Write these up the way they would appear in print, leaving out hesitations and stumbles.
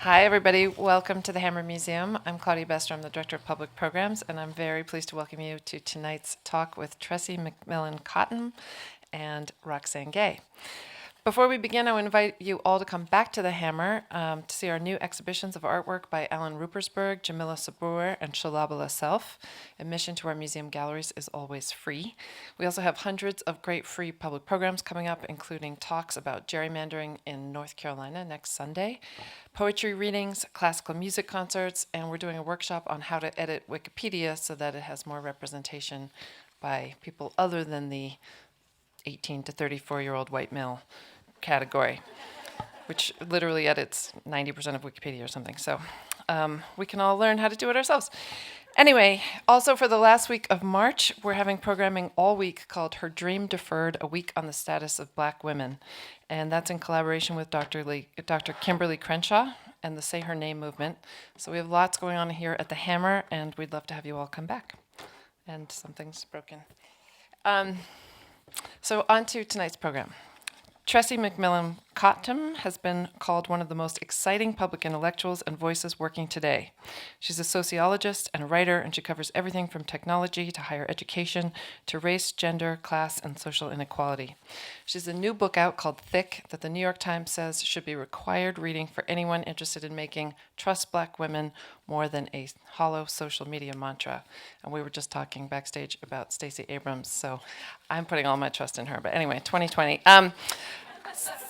Hi, everybody. Welcome to the Hammer Museum. I'm Claudia Bester. I'm the Director of Public Programs, and I'm very pleased to welcome you to tonight's talk with Tressie McMillan Cottom and Roxane Gay. Before we begin, I would invite you all to come back to the Hammer to see our new exhibitions of artwork by Alan Rupersberg, Jamelle Sabur, and Shalabala Self. Admission to our museum galleries is always free. We also have hundreds of great free public programs coming up, including talks about gerrymandering in North Carolina next Sunday, poetry readings, classical music concerts, and we're doing a workshop on how to edit Wikipedia so that it has more representation by people other than the 18 to 34-year-old white male category, which literally edits 90% of Wikipedia or something. So we can all learn how to do it ourselves. Anyway, also for the last week of March, we're having programming all week called Her Dream Deferred, a week on the status of Black women. And that's in collaboration with Dr. Kimberly Crenshaw and the Say Her Name movement. So we have lots going on here at the Hammer, and we'd love to have you all come back. And something's broken. So on to tonight's program. Tressie McMillan Cottom has been called one of the most exciting public intellectuals and voices working today. She's a sociologist and a writer, and she covers everything from technology to higher education to race, gender, class, and social inequality. She has a new book out called Thick that the New York Times says should be required reading for anyone interested in making Trust Black Women more than a hollow social media mantra. And we were just talking backstage about Stacey Abrams, so I'm putting all my trust in her. But anyway, 2020.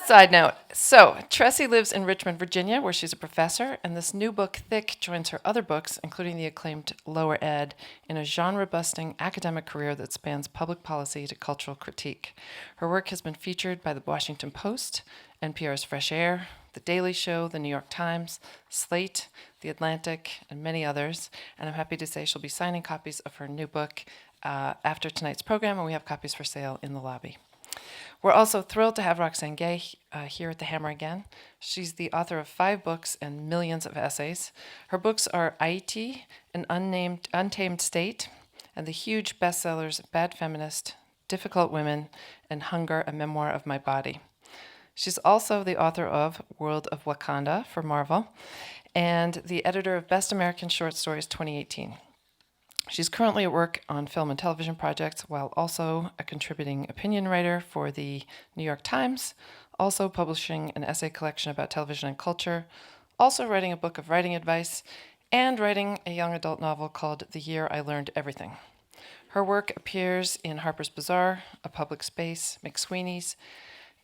Side note. So, Tressie lives in Richmond, Virginia, where she's a professor, and this new book, Thick, joins her other books, including the acclaimed Lower Ed, in a genre-busting academic career that spans public policy to cultural critique. Her work has been featured by the Washington Post, NPR's Fresh Air, The Daily Show, The New York Times, Slate, The Atlantic, and many others, and I'm happy to say she'll be signing copies of her new book after tonight's program, and we have copies for sale in the lobby. We're also thrilled to have Roxane Gay here at the Hammer again. She's the author of 5 books and millions of essays. Her books are Aiti, An Untamed State, and the huge bestsellers Bad Feminist, Difficult Women, and Hunger, A Memoir of My Body. She's also the author of World of Wakanda for Marvel and the editor of Best American Short Stories 2018. She's currently at work on film and television projects while also a contributing opinion writer for the New York Times, also publishing an essay collection about television and culture, also writing a book of writing advice, and writing a young adult novel called The Year I Learned Everything. Her work appears in Harper's Bazaar, A Public Space, McSweeney's,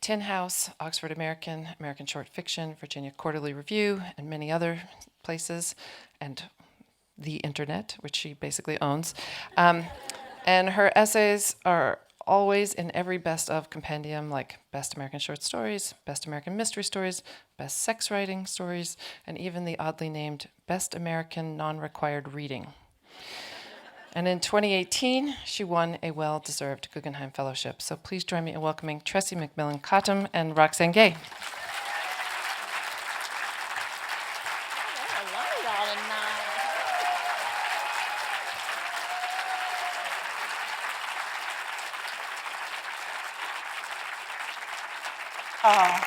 Tin House, Oxford American, American Short Fiction, Virginia Quarterly Review, and many other places, and the internet, which she basically owns. And her essays are always in every best of compendium, like Best American Short Stories, Best American Mystery Stories, Best Sex Writing Stories, and even the oddly named Best American Non-Required Reading. And in 2018, she won a well-deserved Guggenheim Fellowship. So please join me in welcoming Tressie McMillan Cottom and Roxane Gay. Oh,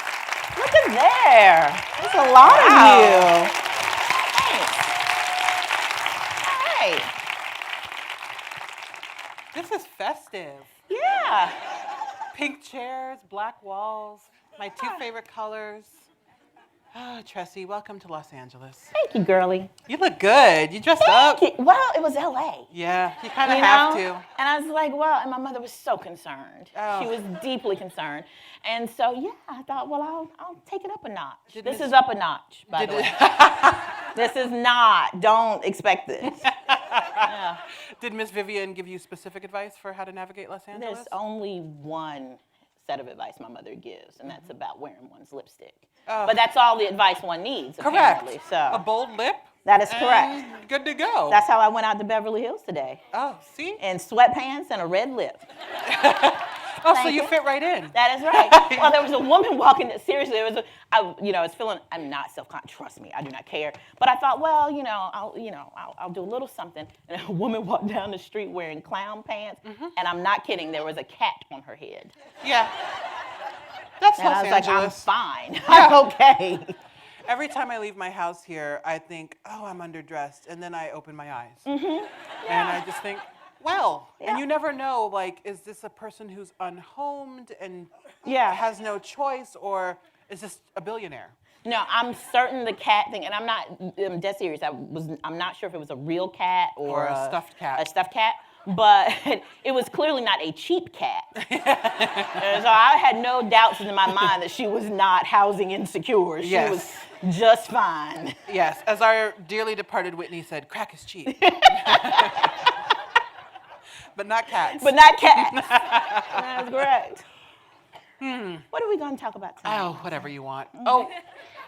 look at there. There's a lot of you. Thanks. Hey. This is festive. Yeah. Pink chairs, black walls, my 2 favorite colors. Oh, Tressie, welcome to Los Angeles. Thank you, girlie. You look good. You dressed up. Thank you. Well, it was LA. Yeah, you kind of have to. And I was like, well, and my mother was so concerned. Oh. She was deeply concerned. And so, yeah, I thought, well, I'll take it up a notch. This is up a notch, by the way. This is not. Don't expect this. Yeah. Did Miss Vivian give you specific advice for how to navigate Los Angeles? There's only one set of advice my mother gives, and that's about wearing one's lipstick. Oh. But that's all the advice one needs, Correct. apparently. So a bold lip. That is correct. Good to go. That's how I went out to Beverly Hills today. Oh, see? In sweatpants and a red lip. Oh, so you fit right in. That is right. Well, there was a woman walking. Seriously, I was feeling. I'm not self-conscious. Trust me, I do not care. But I thought, well, I'll do a little something. And a woman walked down the street wearing clown pants, and I'm not kidding. There was a cat on her head. Yeah. That's and Los I was Angeles. like, I'm fine. I'm okay. Every time I leave my house here, I think, oh, I'm underdressed. And then I open my eyes. And I just think, well, and you never know, like, is this a person who's unhomed and has no choice, or is this a billionaire? No, I'm certain the cat thing, and I'm dead serious. I'm not sure if it was a real cat or a stuffed cat. A stuffed cat, but it was clearly not a cheap cat. And so I had no doubts in my mind that she was not housing insecure. She was just fine. Yes, as our dearly departed Whitney said, crack is cheap. But not cats. But not cats. That's correct. What are we going to talk about tonight? Oh, whatever you want. Oh,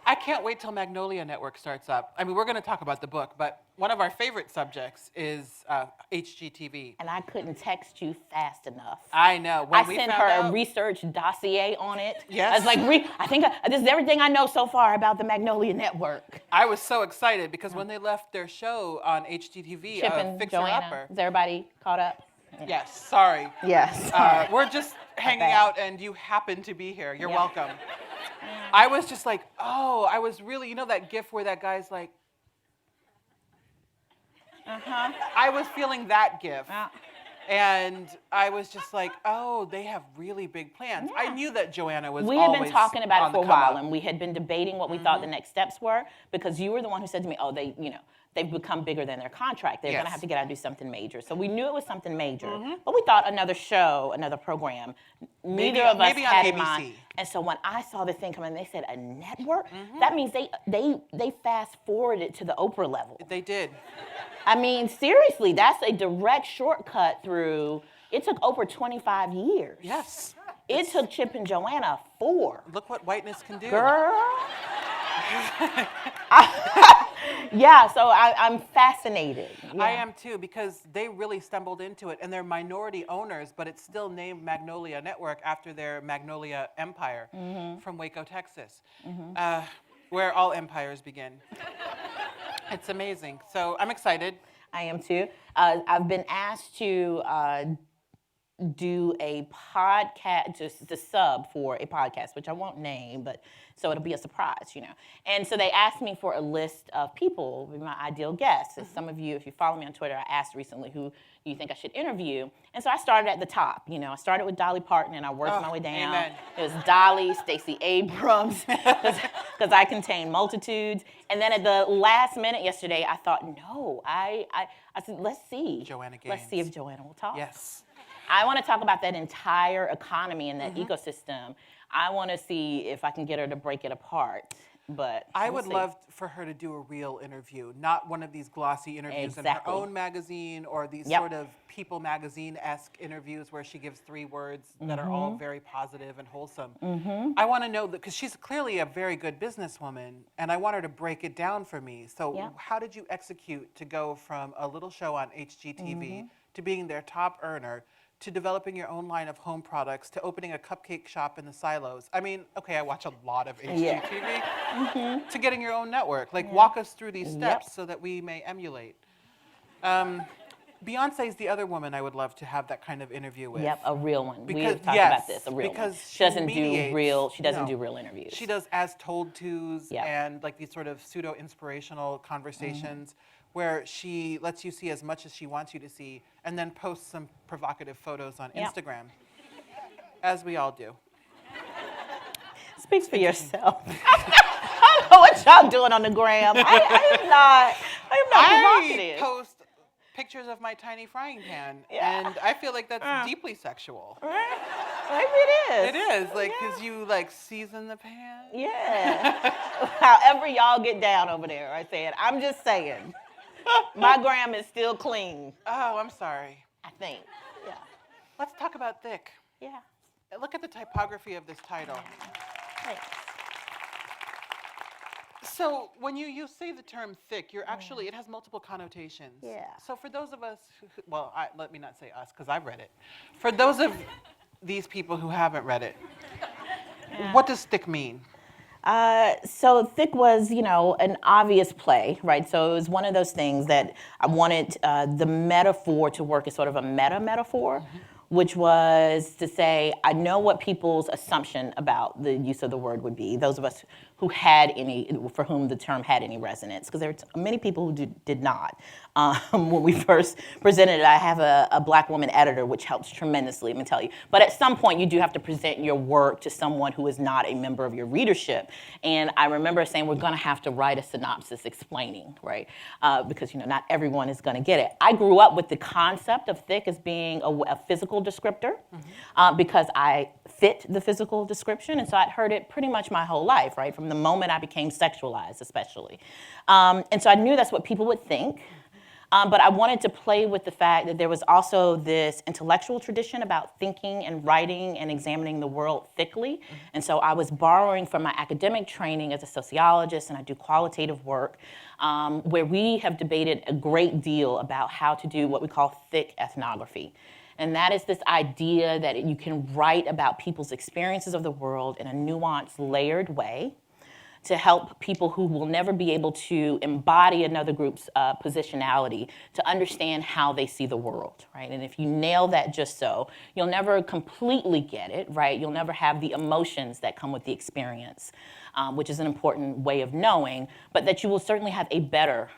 I can't wait till Magnolia Network starts up. I mean, we're going to talk about the book, but one of our favorite subjects is HGTV. And I couldn't text you fast enough. I know. I sent her a research dossier on it. Yes. I was like, I think this is everything I know so far about the Magnolia Network. I was so excited because when they left their show on HGTV, Chip and Fixer Joanna. Upper. Is everybody caught up? Yes, sorry. Yes. We're just hanging out and you happen to be here. You're welcome. I was just like, oh, I was really, you know that gif where that guy's like, I was feeling that gif. And I was just like, oh, they have really big plans. I knew that Joanna was We had always been talking about on it for a the come while, up. and we had been debating what we thought the next steps were, because you were the one who said to me, oh, they've become bigger than their contract. They're going to have to get out and do something major. So we knew it was something major, but we thought another show, another program. Neither of us had in mind. And so when I saw the thing come in, they said a network. That means they fast forwarded to the Oprah level. They did. I mean, seriously, that's a direct shortcut through. It took Oprah 25 years. Yes. It took Chip and Joanna 4. Look what whiteness can do. Girl. Yeah, so I'm fascinated. Yeah. I am too, because they really stumbled into it, and they're minority owners, but it's still named Magnolia Network after their Magnolia Empire from Waco, Texas, where all empires begin. It's amazing. So I'm excited. I am too. I've been asked to do a podcast, just the sub for a podcast, which I won't name, but so it'll be a surprise, you know. And so they asked me for a list of people, my ideal guests. As some of you, if you follow me on Twitter, I asked recently who you think I should interview. And so I started at the top, you know. I started with Dolly Parton and I worked my way down. Amen. It was Dolly, Stacey Abrams, because I contain multitudes. And then at the last minute yesterday, I thought, no, I said, let's see. Joanna Gaines. Let's see if Joanna will talk. Yes. I want to talk about that entire economy and that ecosystem. I want to see if I can get her to break it apart. But I we'll would see. love for her to do a real interview, not one of these glossy interviews in her Exactly. own magazine or these sort of People magazine-esque interviews where she gives 3 words that are all very positive and wholesome. I want to know that, because she's clearly a very good businesswoman, and I want her to break it down for me. So how did you execute to go from a little show on HGTV to being their top earner, to developing your own line of home products, to opening a cupcake shop in the silos? I mean, okay, I watch a lot of HGTV, to getting your own network. Like, walk us through these steps so that we may emulate. Beyonce's the other woman I would love to have that kind of interview with. Yep, a real one. Because, We've talked yes, about this, a real because one. she She doesn't mediates, do real. She doesn't no. do real interviews. She does as told tos Yep. and like these sort of pseudo inspirational conversations where she lets you see as much as she wants you to see, and then posts some provocative photos on Instagram, as we all do. Speaks for yourself. I don't know what y'all doing on the gram. I am not provocative. I post pictures of my tiny frying pan, Yeah. and I feel like that's deeply sexual. Maybe it is. It is, like, because you, like, season the pan. Yeah. However y'all get down over there, I said. I'm just saying. My gram is still clean, Oh, I'm sorry. I think. Yeah. Let's talk about thick. Yeah. Look at the typography of this title. Thanks. So when you say the term thick, you're actually, it has multiple connotations. Yeah. So for those of us, well, let me not say us, because I've read it. For those of these people who haven't read it, what does thick mean? So thick was, you know, an obvious play, right? So it was one of those things that I wanted the metaphor to work as sort of a meta-metaphor, which was to say, I know what people's assumption about the use of the word would be. Those of us for whom the term had any resonance, because there were many people who did not. When we first presented it, I have a Black woman editor, which helps tremendously, let me tell you. But at some point, you do have to present your work to someone who is not a member of your readership. And I remember saying, we're going to have to write a synopsis explaining, right? Because not everyone is going to get it. I grew up with the concept of thick as being a physical descriptor, because I fit the physical description, and so I'd heard it pretty much my whole life, right? From the moment I became sexualized, especially. And so I knew that's what people would think. But I wanted to play with the fact that there was also this intellectual tradition about thinking and writing and examining the world thickly. And so I was borrowing from my academic training as a sociologist, and I do qualitative work, where we have debated a great deal about how to do what we call thick ethnography. And that is this idea that you can write about people's experiences of the world in a nuanced, layered way, to help people who will never be able to embody another group's positionality to understand how they see the world, right? And if you nail that just so, you'll never completely get it, right? You'll never have the emotions that come with the experience, which is an important way of knowing, but that you will certainly have a better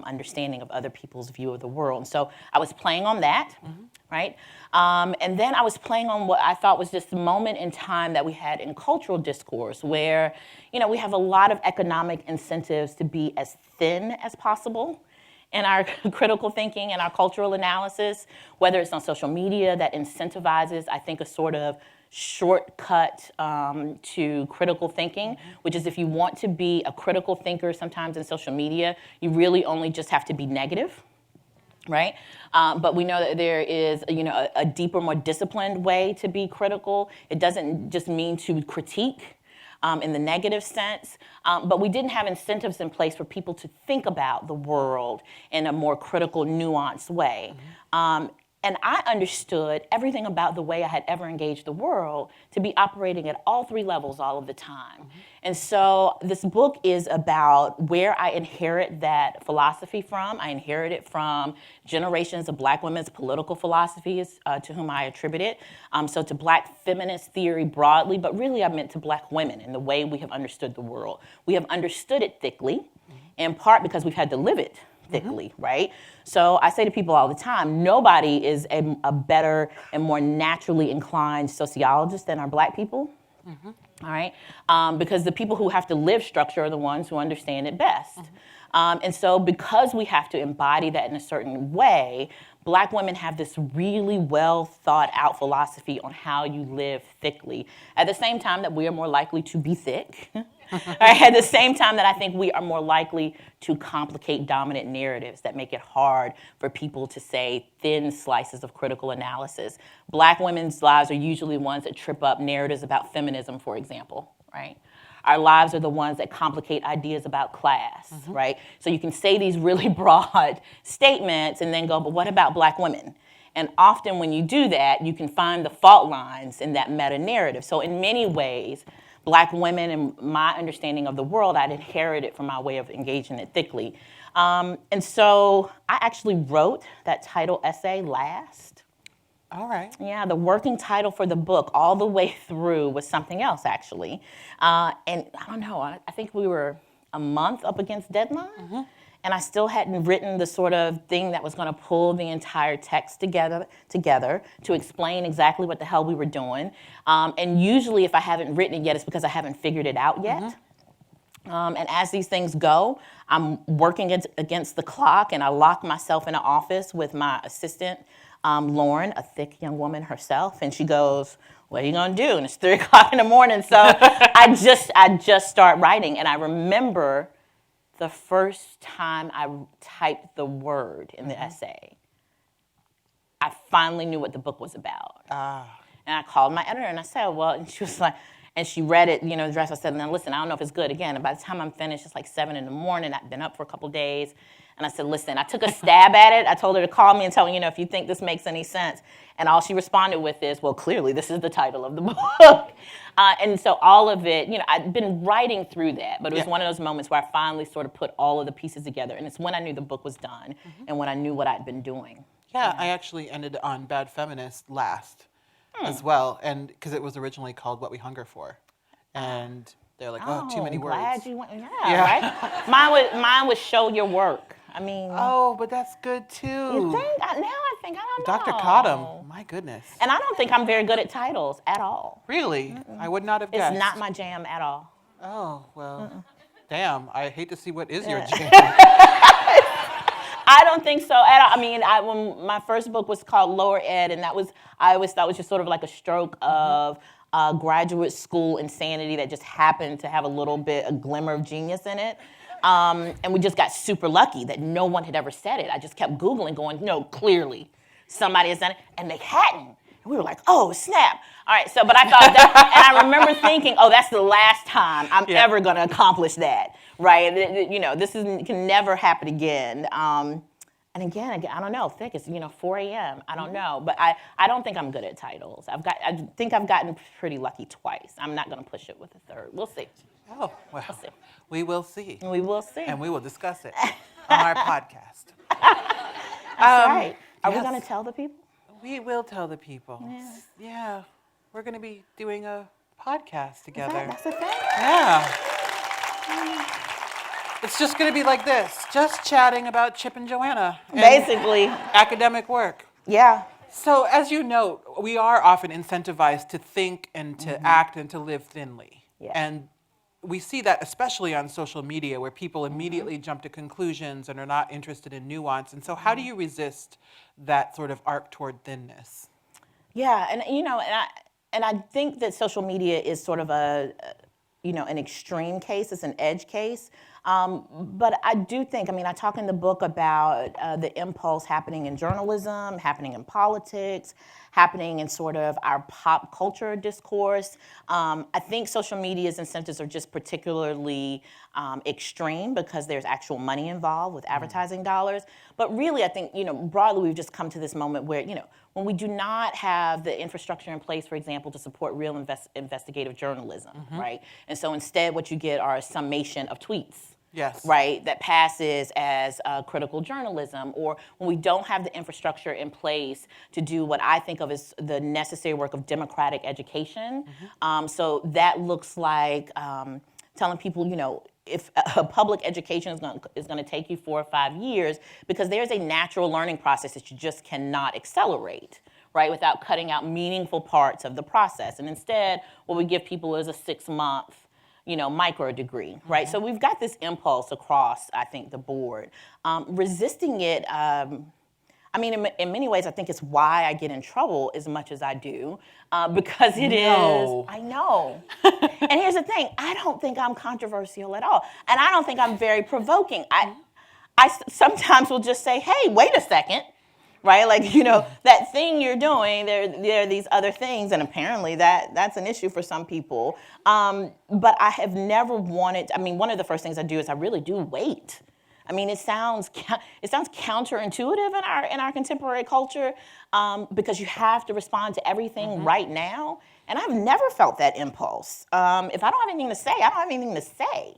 understanding of other people's view of the world. And so I was playing on that, right? And then I was playing on what I thought was this moment in time that we had in cultural discourse where, we have a lot of economic incentives to be as thin as possible in our critical thinking and our cultural analysis, whether it's on social media that incentivizes, I think, a sort of shortcut to critical thinking, which is if you want to be a critical thinker sometimes in social media, you really only just have to be negative, right? But we know that there is a deeper, more disciplined way to be critical. It doesn't just mean to critique in the negative sense, but we didn't have incentives in place for people to think about the world in a more critical, nuanced way. And I understood everything about the way I had ever engaged the world to be operating at all three levels all of the time. And so this book is about where I inherit that philosophy from. I inherit it from generations of Black women's political philosophies to whom I attribute it. So to Black feminist theory broadly, but really I meant to Black women and the way we have understood the world. We have understood it thickly, in part because we've had to live it thickly, right? So I say to people all the time, nobody is a better and more naturally inclined sociologist than our Black people, all right? Because the people who have to live structure are the ones who understand it best. And so because we have to embody that in a certain way, Black women have this really well thought out philosophy on how you live thickly. At the same time that we are more likely to be thick, right? At the same time that I think we are more likely to complicate dominant narratives that make it hard for people to say thin slices of critical analysis. Black women's lives are usually ones that trip up narratives about feminism, for example, right? Our lives are the ones that complicate ideas about class, right? So you can say these really broad statements and then go, but what about Black women? And often when you do that, you can find the fault lines in that meta-narrative. So in many ways, Black women and my understanding of the world, I'd inherited from my way of engaging it thickly. And so I actually wrote that title essay last. All right. Yeah, the working title for the book all the way through was something else, actually. And I don't know, I think we were a month up against deadline. And I still hadn't written the sort of thing that was going to pull the entire text together to explain exactly what the hell we were doing. And usually if I haven't written it yet, it's because I haven't figured it out yet. And as these things go, I'm working against the clock, and I lock myself in an office with my assistant, Lauren, a thick young woman herself, and she goes, what are you going to do? And it's 3 o'clock in the morning, so I just start writing. And I remember the first time I typed the word in the essay, I finally knew what the book was about. And I called my editor and I said, well, and she was like, and she read it, the draft. I said, now listen, I don't know if it's good. Again, and by the time I'm finished, it's like 7 in the morning. I've been up for a couple days. And I said, listen, I took a stab at it. I told her to call me and tell me, if you think this makes any sense. And all she responded with is, well, clearly this is the title of the book. And so all of it, I'd been writing through that, but it was one of those moments where I finally sort of put all of the pieces together. And it's when I knew the book was done and when I knew what I'd been doing. Yeah, I actually ended on Bad Feminist last as well, and because it was originally called What We Hunger For. And They're like, oh, too many words. Glad you went. Yeah. Right. Mine was show your work. I mean. Oh, but that's good too. You think? Now I think I don't know. Dr. Cottom, my goodness. And I don't think I'm very good at titles at all. Really? I would not have guessed. It's not my jam at all. Oh, well, damn. I hate to see what is your jam. I don't think so at all. I mean, when my first book was called Lower Ed, and I always thought was just sort of like a stroke of graduate school insanity that just happened to have a glimmer of genius in it. And we just got super lucky that no one had ever said it. I just kept Googling going, no, clearly somebody has done it, and they hadn't. And we were like, oh, snap. All right, but I thought that, and I remember thinking, oh, that's the last time I'm ever going to accomplish that, right? This can never happen again. And again, I don't know, thick, it's, 4 a.m., I don't know. But I don't think I'm good at titles. I think I've gotten pretty lucky twice. I'm not going to push it with a third. We'll see. Oh, well, we will see. We will see. And we will discuss it on our podcast. That's right. Are we going to tell the people? We will tell the people. Yeah. We're going to be doing a podcast together. That's a thing? Yeah. It's just going to be like this, just chatting about Chip and Joanna. And basically. Academic work. Yeah. So as you note, we are often incentivized to think and to act and to live thinly. Yeah. And we see that especially on social media where people immediately jump to conclusions and are not interested in nuance. And so how do you resist that sort of arc toward thinness? Yeah, and I think that social media is sort of an extreme case. It's an edge case. But I do think, I talk in the book about the impulse happening in journalism, happening in politics, happening in sort of our pop culture discourse. I think social media's incentives are just particularly extreme because there's actual money involved with advertising dollars. But really, I think, broadly, we've just come to this moment where, when we do not have the infrastructure in place, for example, to support real investigative journalism, right? And so instead, what you get are a summation of tweets. Yes. Right, that passes as critical journalism, or when we don't have the infrastructure in place to do what I think of as the necessary work of democratic education. So that looks like telling people, if a public education is going to take you 4 or 5 years, because there's a natural learning process that you just cannot accelerate, right, without cutting out meaningful parts of the process. And instead, what we give people is a 6-month micro degree, right? So we've got this impulse across, I think, the board. Resisting it, in many ways, I think it's why I get in trouble as much as I do, because it is, I know. And here's the thing, I don't think I'm controversial at all. And I don't think I'm very provoking. I sometimes will just say, hey, wait a second. Right, like that thing you're doing. There are these other things, and apparently that's an issue for some people. But I have never wanted. One of the first things I do is I really do wait. It sounds counterintuitive in our contemporary culture because you have to respond to everything right now, and I've never felt that impulse. If I don't have anything to say, I don't have anything to say.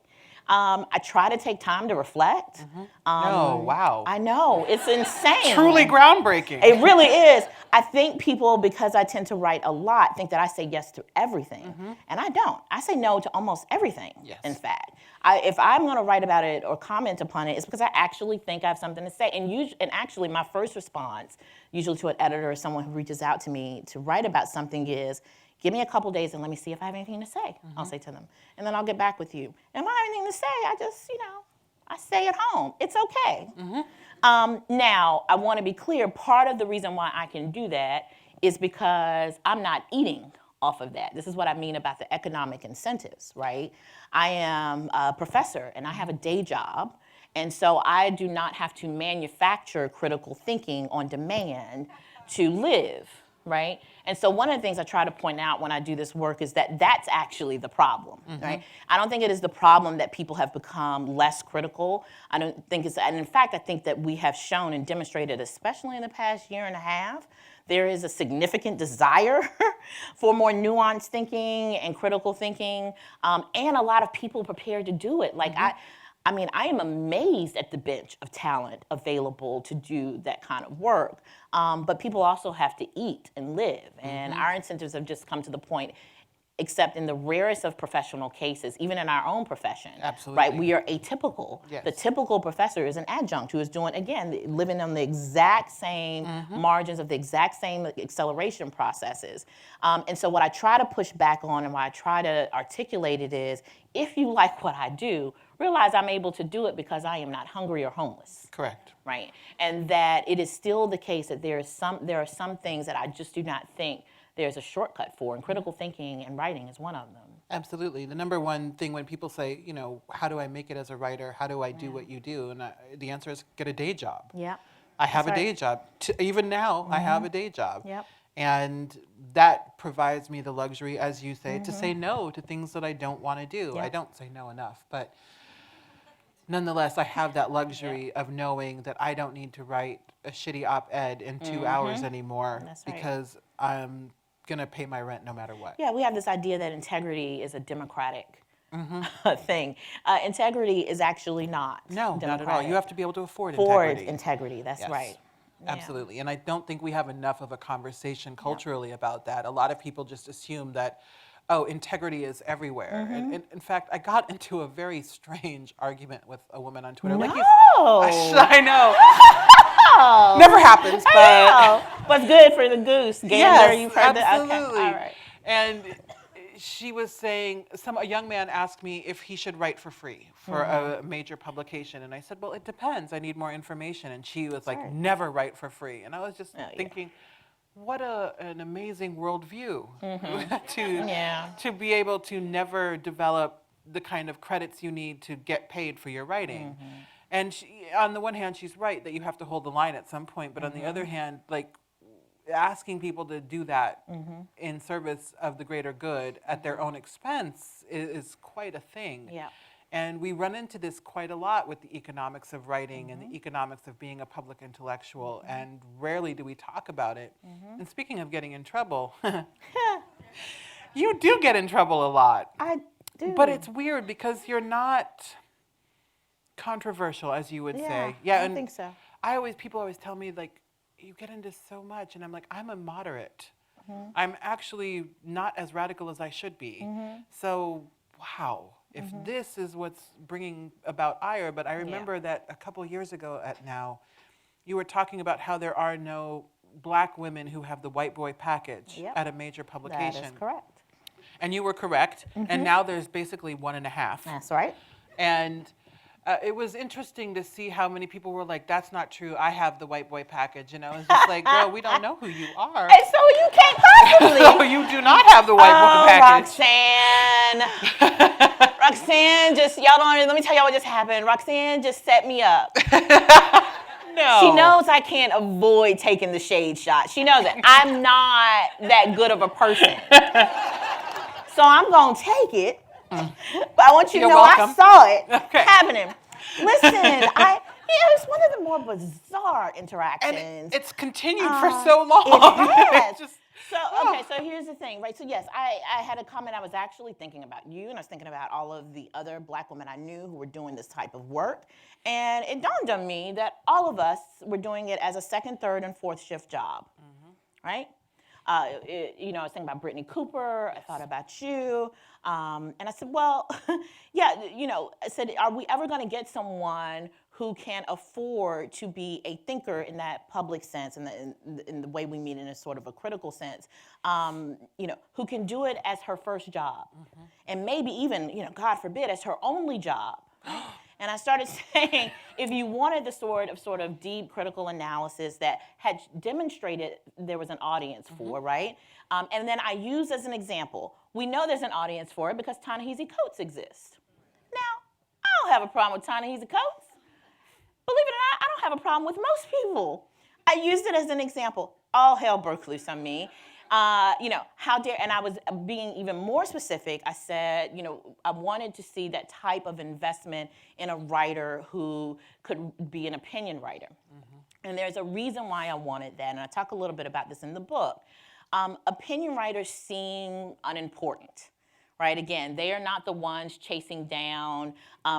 I try to take time to reflect. Oh, wow. I know, it's insane. Truly groundbreaking. It really is. I think people, because I tend to write a lot, think that I say yes to everything. And I don't. I say no to almost everything, in fact. If I'm going to write about it or comment upon it, it's because I actually think I have something to say. And actually, my first response, usually to an editor or someone who reaches out to me to write about something is, give me a couple days and let me see if I have anything to say, I'll say to them. And then I'll get back with you. And if I have anything to say, I just, I stay at home. It's okay. Now, I want to be clear, part of the reason why I can do that is because I'm not eating off of that. This is what I mean about the economic incentives, right? I am a professor and I have a day job. And so I do not have to manufacture critical thinking on demand to live, right? And so one of the things I try to point out when I do this work is that that's actually the problem, right? I don't think it is the problem that people have become less critical. I don't think it's, and in fact, I think that we have shown and demonstrated, especially in the past year and a half, there is a significant desire for more nuanced thinking and critical thinking, and a lot of people prepared to do it. Like I am amazed at the bench of talent available to do that kind of work. But people also have to eat and live. And our incentives have just come to the point, except in the rarest of professional cases, even in our own profession. Absolutely. Right, we are atypical. Yes. The typical professor is an adjunct who is doing, again, living on the exact same margins of the exact same acceleration processes. And so what I try to push back on and why I try to articulate it is, if you like what I do, realize I'm able to do it because I am not hungry or homeless. Correct. Right, and that it is still the case that there are some things that I just do not think there's a shortcut for, and critical thinking and writing is one of them. Absolutely. The number one thing when people say, how do I make it as a writer? How do I do what you do? And the answer is get a day job. Yeah. I have a day job. Even now, I have a day job. Yep. And that provides me the luxury, as you say, to say no to things that I don't want to do. Yep. I don't say no enough, but nonetheless, I have that luxury of knowing that I don't need to write a shitty op-ed in 2 hours anymore. That's right. Because I'm going to pay my rent no matter what. Yeah, we have this idea that integrity is a democratic thing. Integrity is actually not. No, not at all. democratic. You have to be able to afford Afford integrity. integrity, that's Yes. right. Yeah. Absolutely. And I don't think we have enough of a conversation culturally about that. A lot of people just assume that, integrity is everywhere. And in fact, I got into a very strange argument with a woman on Twitter. No! I know. Never happens, but Oh, what's good for the goose? Gander, yes, you've heard that? Okay, absolutely. all right. And she was saying, a young man asked me if he should write for free for a major publication. And I said, well, it depends. I need more information. And she was like, never write for free. And I was just thinking, what an amazing worldview to be able to never develop the kind of credits you need to get paid for your writing. And on the one hand, she's right that you have to hold the line at some point. But on the other hand, like, asking people to do that in service of the greater good at their own expense is quite a thing. Yeah. And we run into this quite a lot with the economics of writing and the economics of being a public intellectual, and rarely do we talk about it. And speaking of getting in trouble, you do get in trouble a lot. I do. But it's weird because you're not controversial, as you would say. Yeah, I think so. People always tell me, like, you get into so much, and I'm like, I'm a moderate. I'm actually not as radical as I should be. So, wow, if this is what's bringing about ire, but I remember that a couple years ago at Now, you were talking about how there are no black women who have the white boy package at a major publication. That is correct. And you were correct, and now there's basically 1.5. That's right. And it was interesting to see how many people were like, that's not true, I have the white boy package. And I was just like, girl, we don't know who you are. And so you can't possibly. So you do not have the white boy package. Roxane. Roxane just, y'all don't, let me tell y'all what just happened. Roxane just set me up. No. She knows I can't avoid taking the shade shot. She knows that. I'm not that good of a person. So I'm going to take it. But I want you to You're know welcome. I saw it Okay. happening. Listen, it was one of the more bizarre interactions. And it's continued for so long. It has. It's just, Okay, so here's the thing, right? So yes, I had a comment. I was actually thinking about you, and I was thinking about all of the other black women I knew who were doing this type of work. And it dawned on me that all of us were doing it as a second, third, and fourth shift job, right? I was thinking about Brittany Cooper. I thought about you. And I said, well, I said, are we ever going to get someone who can afford to be a thinker in that public sense, in the way we mean in a sort of a critical sense, who can do it as her first job, and maybe even, God forbid, as her only job. And I started saying, if you wanted the sort of deep critical analysis that had demonstrated there was an audience for, right? And then I used as an example, we know there's an audience for it because Ta-Nehisi Coates exists. Now, I don't have a problem with Ta-Nehisi Coates. Believe it or not, I don't have a problem with most people. I used it as an example. All hell broke loose on me. How dare, and I was being even more specific. I said, I wanted to see that type of investment in a writer who could be an opinion writer. And there's a reason why I wanted that, and I talk a little bit about this in the book. Opinion writers seem unimportant, right? Again, they are not the ones chasing down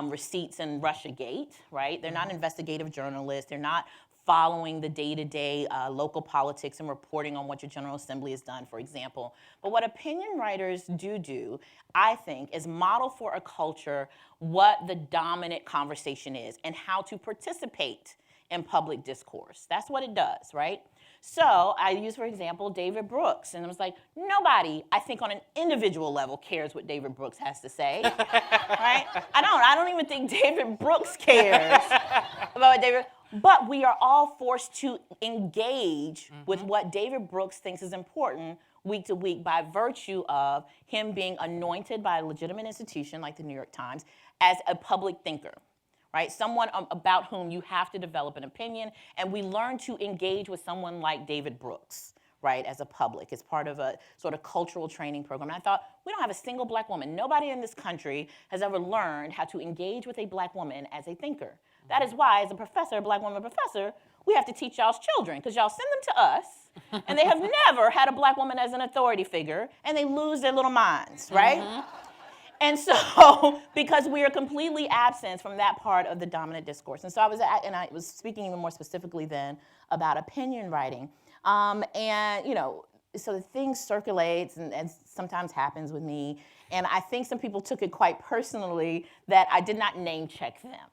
receipts in Russiagate, right? They're not investigative journalists. They're not following the day-to-day local politics and reporting on what your General Assembly has done, for example. But what opinion writers do, I think, is model for a culture what the dominant conversation is and how to participate in public discourse. That's what it does, right? So I use, for example, David Brooks, and I was like, nobody, I think on an individual level, cares what David Brooks has to say, right? I don't even think David Brooks cares about what David, but we are all forced to engage with what David Brooks thinks is important week to week by virtue of him being anointed by a legitimate institution like the New York Times as a public thinker. Right? Someone about whom you have to develop an opinion, and we learn to engage with someone like David Brooks, right, as a public, as part of a sort of cultural training program. And I thought, we don't have a single black woman. Nobody in this country has ever learned how to engage with a black woman as a thinker. That is why, as a professor, a black woman professor, we have to teach y'all's children, because y'all send them to us, and they have never had a black woman as an authority figure, and they lose their little minds, right? And so, because we are completely absent from that part of the dominant discourse. And so I was speaking even more specifically then about opinion writing. And, you know, so the thing circulates and sometimes happens with me. And I think some people took it quite personally that I did not name check them,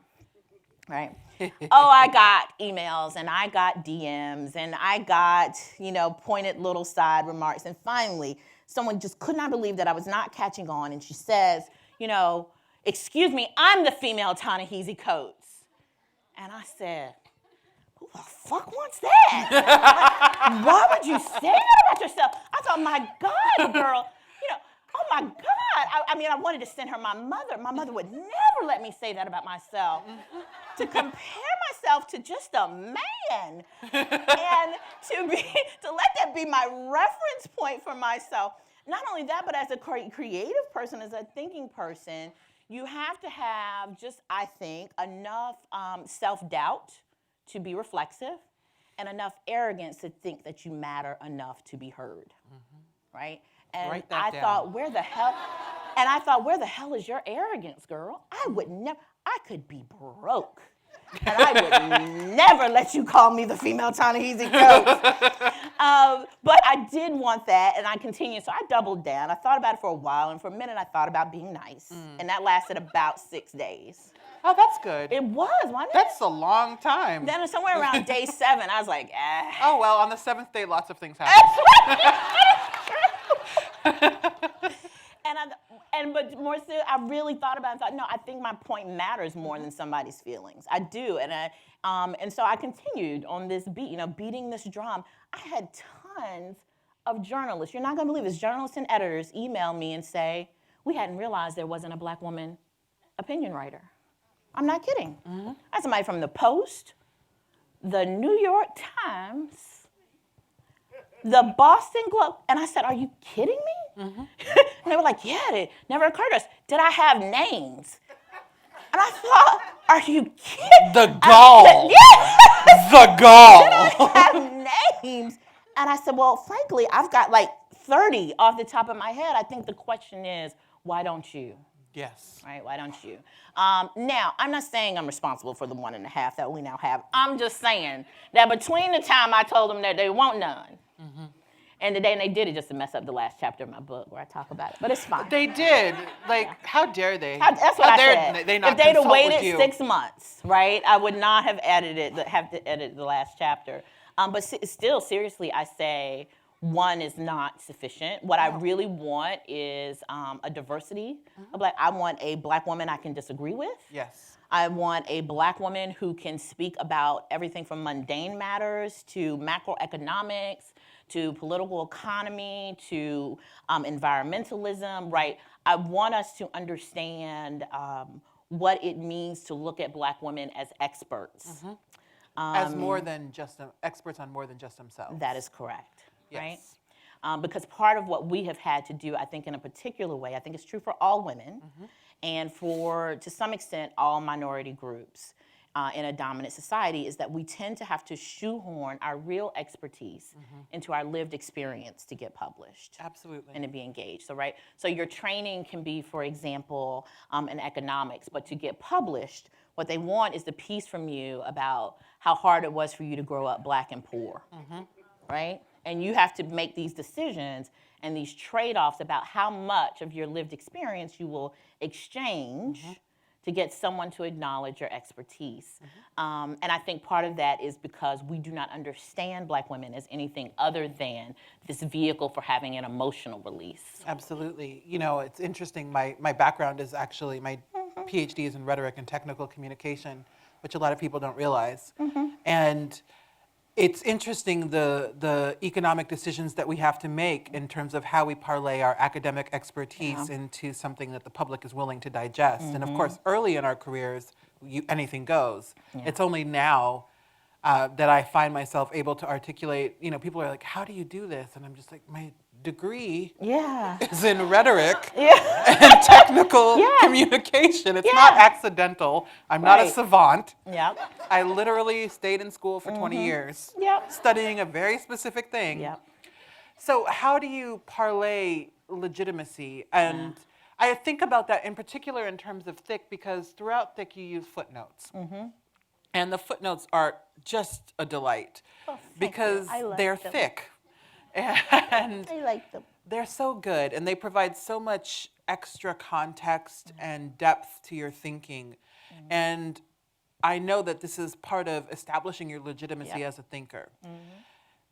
right? Oh, I got emails and I got DMs and I got, you know, pointed little side remarks. And finally, someone just could not believe that I was not catching on, and she says, you know, excuse me, I'm the female Ta-Nehisi Coates. And I said, who the fuck wants that? Like, why would you say that about yourself? I thought, my God, girl, you know, oh my God. I mean, I wanted to send her my mother. My mother would never let me say that about myself. To compare myself to just a man and to let that be my reference point for myself. Not only that, but as a creative person, as a thinking person, you have to have just, I think, enough self-doubt to be reflexive and enough arrogance to think that you matter enough to be heard, right? And Write that down. thought, where the hell is your arrogance, girl? I would never, I could be broke. And I would never let you call me the female Ta-Nehisi Coates. But I did want that, and I continued. So I doubled down. I thought about it for a while, and for a minute I thought about being nice. And that lasted about 6 days. Oh, that's good. It was, wasn't it? That's a long time. Then somewhere around day 7, I was like, Oh, well, on the 7th day, lots of things happen. But more so, I really thought about it and thought, no, I think my point matters more than somebody's feelings. I do, and so I continued on this beat, you know, beating this drum. I had tons of journalists, you're not gonna believe this, journalists and editors email me and say, we hadn't realized there wasn't a black woman opinion writer. I'm not kidding. I had somebody from the Post, the New York Times, the Boston Globe, and I said, are you kidding me? And they were like, yeah, it never occurred to us. Did I have names? And I thought, are you kidding? The gall. Yes. The gall. Did I have names? And I said, well, frankly, I've got like 30 off the top of my head. I think the question is, why don't you? Yes. Right, why don't you? Now, I'm not saying I'm responsible for the 1.5 that we now have. I'm just saying that between the time I told them that they want none, and the day they did it just to mess up the last chapter of my book where I talk about it. But it's fine. They did. Like, how dare they? That's what I said. They not if they'd have consult with waited you? 6 months, right, I would not have have to edit the last chapter. But still, seriously, I say one is not sufficient. What I really want is a diversity. I want a black woman I can disagree with. Yes. I want a black woman who can speak about everything from mundane matters to macroeconomics, to political economy, to environmentalism, right? I want us to understand what it means to look at black women as experts. As more than just experts on more than just themselves. That is correct, right? Yes. Because part of what we have had to do, I think in a particular way, I think it's true for all women, and for, to some extent, all minority groups in a dominant society, is that we tend to have to shoehorn our real expertise into our lived experience to get published. Absolutely. And to be engaged, so right? So your training can be, for example, in economics, but to get published, What they want is the piece from you about how hard it was for you to grow up Black and poor, right? And you have to make these decisions and these trade-offs about how much of your lived experience you will exchange to get someone to acknowledge your expertise. And I think part of that is because we do not understand Black women as anything other than this vehicle for having an emotional release. Absolutely. You know, it's interesting. My background is actually, my PhD is in rhetoric and technical communication, which a lot of people don't realize. And it's interesting the economic decisions that we have to make in terms of how we parlay our academic expertise into something that the public is willing to digest. And of course, early in our careers, anything goes. It's only now that I find myself able to articulate, you know, people are like, how do you do this? And I'm just like, my degree is in rhetoric and technical communication. It's not accidental. I'm not a savant. I literally stayed in school for 20 years studying a very specific thing. So how do you parlay legitimacy? And I think about that in particular in terms of thick, because throughout thick you use footnotes. And the footnotes are just a delight because they're thick. And I like them. They're so good, and they provide so much extra context and depth to your thinking. And I know that this is part of establishing your legitimacy as a thinker.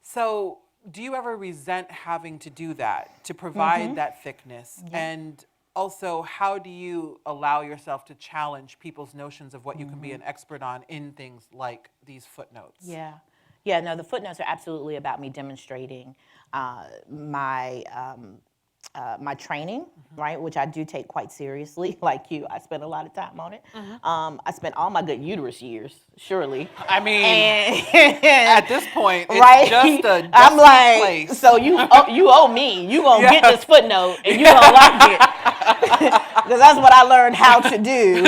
So do you ever resent having to do that, to provide that thickness? And also, how do you allow yourself to challenge people's notions of what you can be an expert on in things like these footnotes? Yeah, no, the footnotes are absolutely about me demonstrating my training, right, which I do take quite seriously. Like you, I spent a lot of time on it. I spent all my good uterus years, surely. I mean, at this point, it's right? just a I'm like, place. so you owe me. You gonna get this footnote, and you gonna like it, because that's what I learned how to do.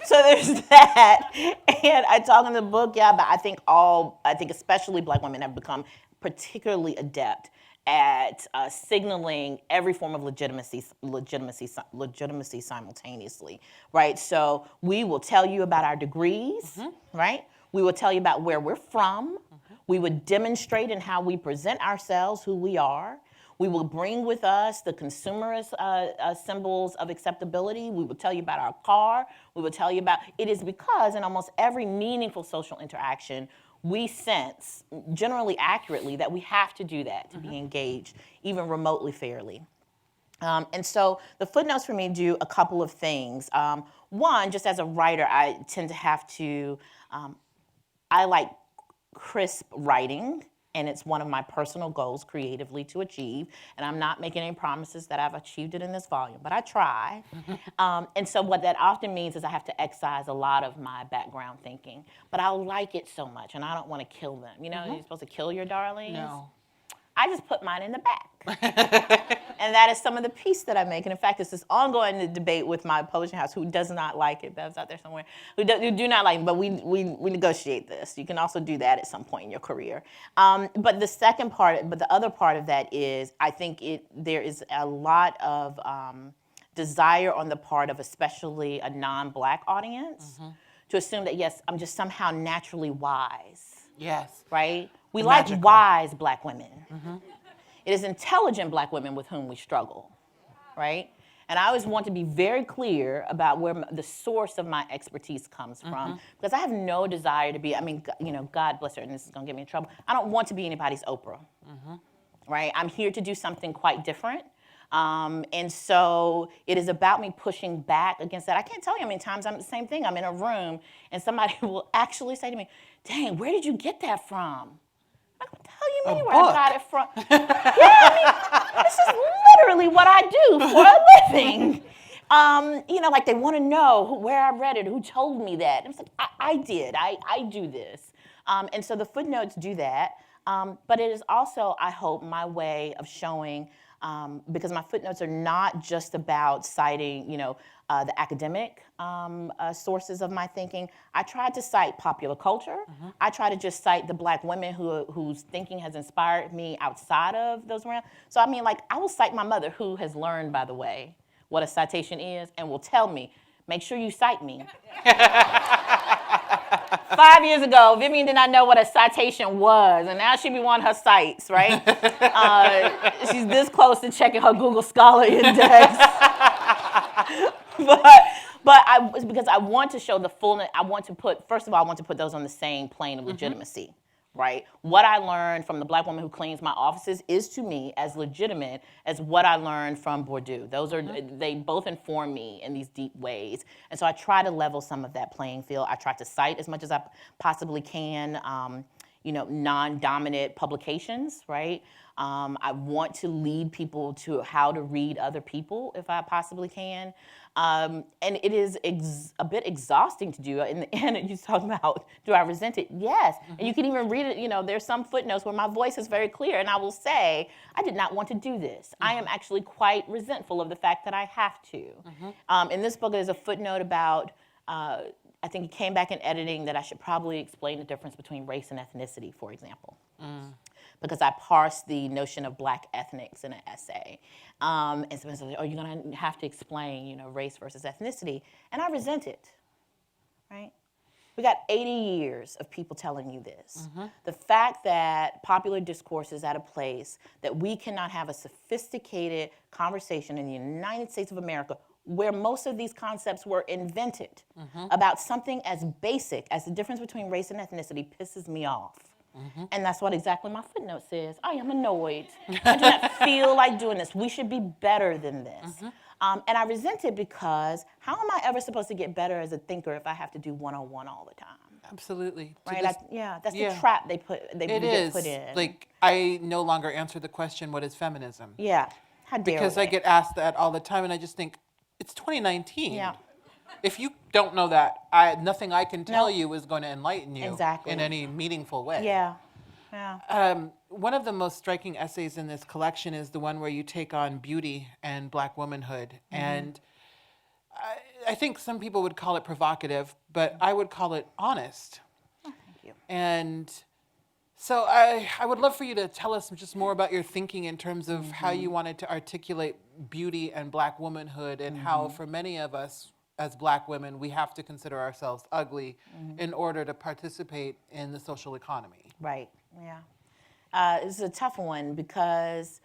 So there's that, and I talk in the book, but I think especially Black women have become particularly adept at signaling every form of legitimacy simultaneously, right? So we will tell you about our degrees, right? We will tell you about where we're from. We would demonstrate in how we present ourselves, who we are. We will bring with us the consumerist symbols of acceptability. We will tell you about our car. We will tell you about, it is because in almost every meaningful social interaction, we sense, generally accurately, that we have to do that to be engaged, even remotely fairly. And so the footnotes for me do a couple of things. One, just as a writer, I tend to have to, I like crisp writing. And it's one of my personal goals creatively to achieve. And I'm not making any promises that I've achieved it in this volume, but I try. And so what that often means is I have to excise a lot of my background thinking. But I like it so much, and I don't want to kill them. You know, you're supposed to kill your darlings. No. I just put mine in the back. And that is some of the piece that I make. And in fact, it's this ongoing debate with my publishing house, who does not like it, that's out there somewhere, who do not like it, but we negotiate this. You can also do that at some point in your career. But the other part of that is, I think there is a lot of desire on the part of especially a non-Black audience to assume that, yes, I'm just somehow naturally wise. Yes. Right? We Magical. like wise Black women. It is intelligent Black women with whom we struggle, right? And I always want to be very clear about where the source of my expertise comes from, because I have no desire to be, God bless her, and this is gonna get me in trouble. I don't want to be anybody's Oprah, right? I'm here to do something quite different. And so it is about me pushing back against that. I can't tell you how many times I'm the same thing. I'm in a room and somebody will actually say to me, dang, where did you get that from? I'm like, what the hell you mean where I got it from? This is literally what I do for a living. Like they want to know where I read it, who told me that. And it's like, I did. I do this. And so the footnotes do that. But it is also, I hope, my way of showing, because my footnotes are not just about citing, the academic sources of my thinking. I try to cite popular culture. I try to just cite the Black women whose thinking has inspired me outside of those realms. So I will cite my mother, who has learned, by the way, what a citation is, and will tell me, make sure you cite me. 5 years ago, Vivian did not know what a citation was, and now she be wanting her cites, right? She's this close to checking her Google Scholar index. Because I want to show the fullness. First of all, I want to put those on the same plane of legitimacy. Right? What I learned from the black woman who cleans my offices is to me as legitimate as what I learned from Bourdieu. Those are, they both inform me in these deep ways. And so I try to level some of that playing field. I try to cite as much as I possibly can, non-dominant publications, right? I want to lead people to how to read other people if I possibly can. And it is a bit exhausting to do. In the end, you talk about, do I resent it? Yes. And you can even read it, there's some footnotes where my voice is very clear, and I will say, I did not want to do this. I am actually quite resentful of the fact that I have to. In this book, there's a footnote about, I think it came back in editing that I should probably explain the difference between race and ethnicity, for example. Because I parsed the notion of black ethnics in an essay. And someone said, oh, you're gonna have to explain, race versus ethnicity. And I resent it, right? We got 80 years of people telling you this. The fact that popular discourse is at a place that we cannot have a sophisticated conversation in the United States of America where most of these concepts were invented about something as basic as the difference between race and ethnicity pisses me off. And that's what exactly my footnote says. I am annoyed. I do not feel like doing this. We should be better than this. And I resent it because how am I ever supposed to get better as a thinker if I have to do one-on-one all the time? Absolutely. Right? That's the trap they get put in. Like, I no longer answer the question, what is feminism? Yeah. How dare Because we? I get asked that all the time, and I just think, it's 2019. Yeah. If you don't know that, nothing I can tell you is going to enlighten you in any meaningful way. Yeah. One of the most striking essays in this collection is the one where you take on beauty and black womanhood. And I think some people would call it provocative, but I would call it honest. Oh, thank you. And so I would love for you to tell us just more about your thinking in terms of how you wanted to articulate beauty and black womanhood, and how for many of us as black women, we have to consider ourselves ugly in order to participate in the social economy. Right, yeah. It's a tough one because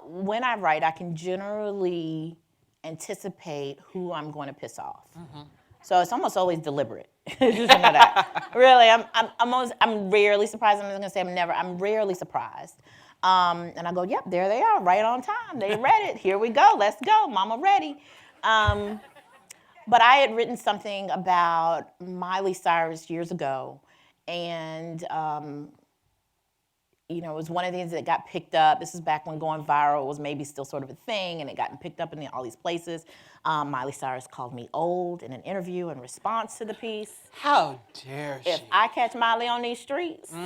when I write, I can generally anticipate who I'm going to piss off. So it's almost always deliberate. Just to know that. Really, I'm rarely surprised. I'm just gonna say I'm rarely surprised. And I go, yep, there they are, right on time. They read it. Here we go. Let's go. Mama ready. But I had written something about Miley Cyrus years ago, and it was one of the things that got picked up. This is back when going viral was maybe still sort of a thing, and it got picked up in all these places. Miley Cyrus called me old in an interview in response to the piece. How dare she? If I catch Miley on these streets. So.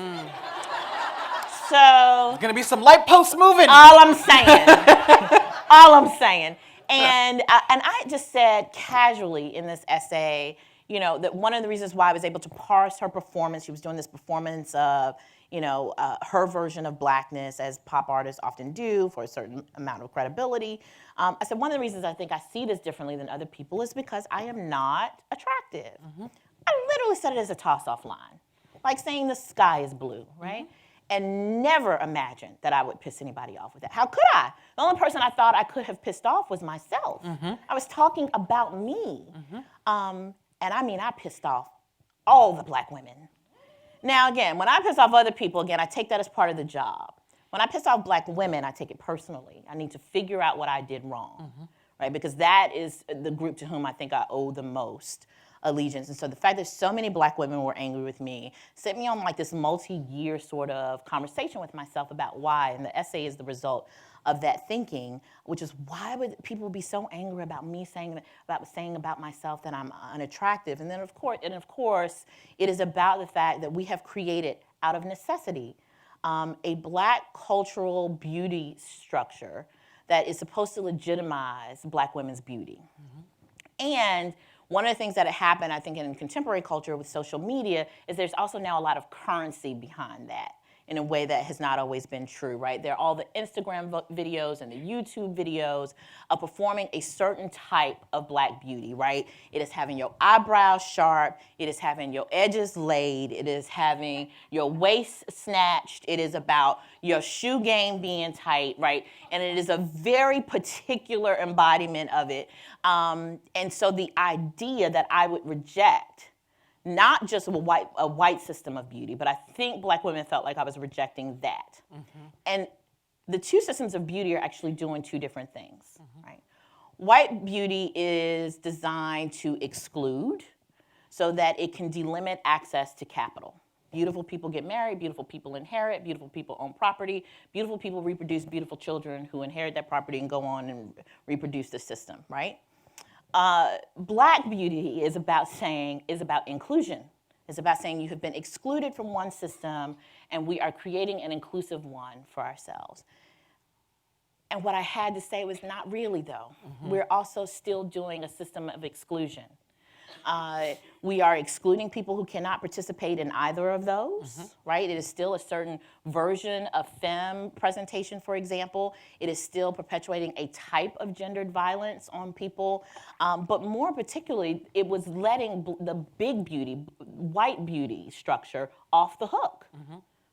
There's gonna be some light posts moving. All I'm saying. And I just said casually in this essay, that one of the reasons why I was able to parse her performance, she was doing this performance of, her version of Blackness, as pop artists often do for a certain amount of credibility. I said one of the reasons I think I see this differently than other people is because I am not attractive. I literally said it as a toss-off line, like saying the sky is blue, right? And never imagined that I would piss anybody off with that. How could I? The only person I thought I could have pissed off was myself. I was talking about me. And I pissed off all the black women. Now, again, when I piss off other people, I take that as part of the job. When I piss off black women, I take it personally. I need to figure out what I did wrong, right? Because that is the group to whom I think I owe the most allegiance. And so the fact that so many black women were angry with me set me on like this multi-year sort of conversation with myself about why. And the essay is the result of that thinking, which is why would people be so angry about me saying about myself that I'm unattractive? And then of course, it is about the fact that we have created out of necessity a black cultural beauty structure that is supposed to legitimize black women's beauty. And one of the things that had happened, I think, in contemporary culture with social media is there's also now a lot of currency behind that. in a way that has not always been true, right? There are all the Instagram videos and the YouTube videos of performing a certain type of Black beauty, right? It is having your eyebrows sharp, it is having your edges laid, it is having your waist snatched, it is about your shoe game being tight, right? And it is a very particular embodiment of it. And so the idea that I would reject not just a white system of beauty, but I think Black women felt like I was rejecting that. And the two systems of beauty are actually doing two different things, right? White beauty is designed to exclude so that it can delimit access to capital. Beautiful people get married, beautiful people inherit, beautiful people own property, beautiful people reproduce beautiful children who inherit that property and go on and reproduce the system, right? Black beauty is about inclusion. It's about saying you have been excluded from one system and we are creating an inclusive one for ourselves. And what I had to say was not really though. We're also still doing a system of exclusion. We are excluding people who cannot participate in either of those, right? It is still a certain version of femme presentation, for example. It is still perpetuating a type of gendered violence on people. But more particularly, it was letting the big beauty, white beauty structure off the hook.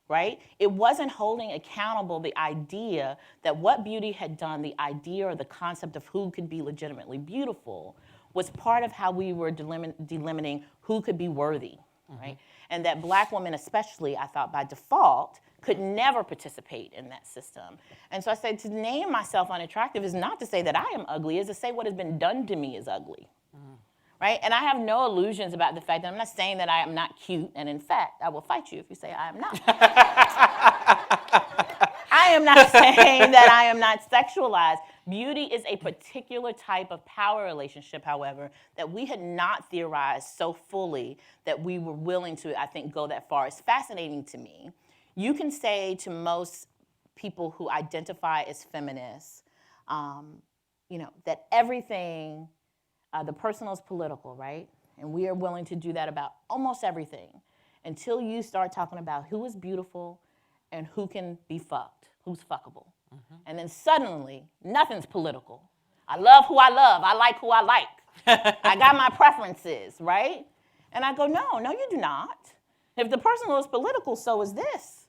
Right? It wasn't holding accountable the idea that what beauty had done, the idea or the concept of who could be legitimately beautiful, was part of how we were delimiting who could be worthy, right? And that Black women especially, I thought by default, could never participate in that system. And so I said to name myself unattractive is not to say that I am ugly, is to say what has been done to me is ugly. Right? And I have no illusions about the fact that I'm not saying that I am not cute, and in fact, I will fight you if you say I am not. I am not saying that I am not sexualized. Beauty is a particular type of power relationship, however, that we had not theorized so fully that we were willing to, I think, go that far. It's fascinating to me. You can say to most people who identify as feminists, that everything, the personal is political, right? And we are willing to do that about almost everything until you start talking about who is beautiful and who can be fucked, who's fuckable. And then suddenly, nothing's political. I love who I love. I like who I like. I got my preferences, right? And I go, no, you do not. If the personal is political, so is this,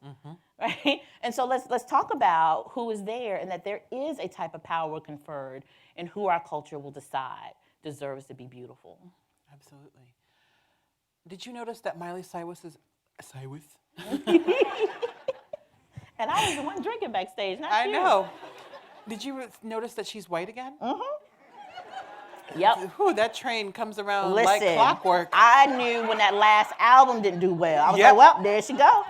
right? And so let's talk about who is there and that there is a type of power conferred and who our culture will decide deserves to be beautiful. Absolutely. Did you notice that Miley Cyrus is... Cyrus? And I was the one drinking backstage, not you. I know. Did you notice that she's white again? Yep. Ooh, that train comes around Listen, like clockwork. I knew when that last album didn't do well. I was like, well, there she go.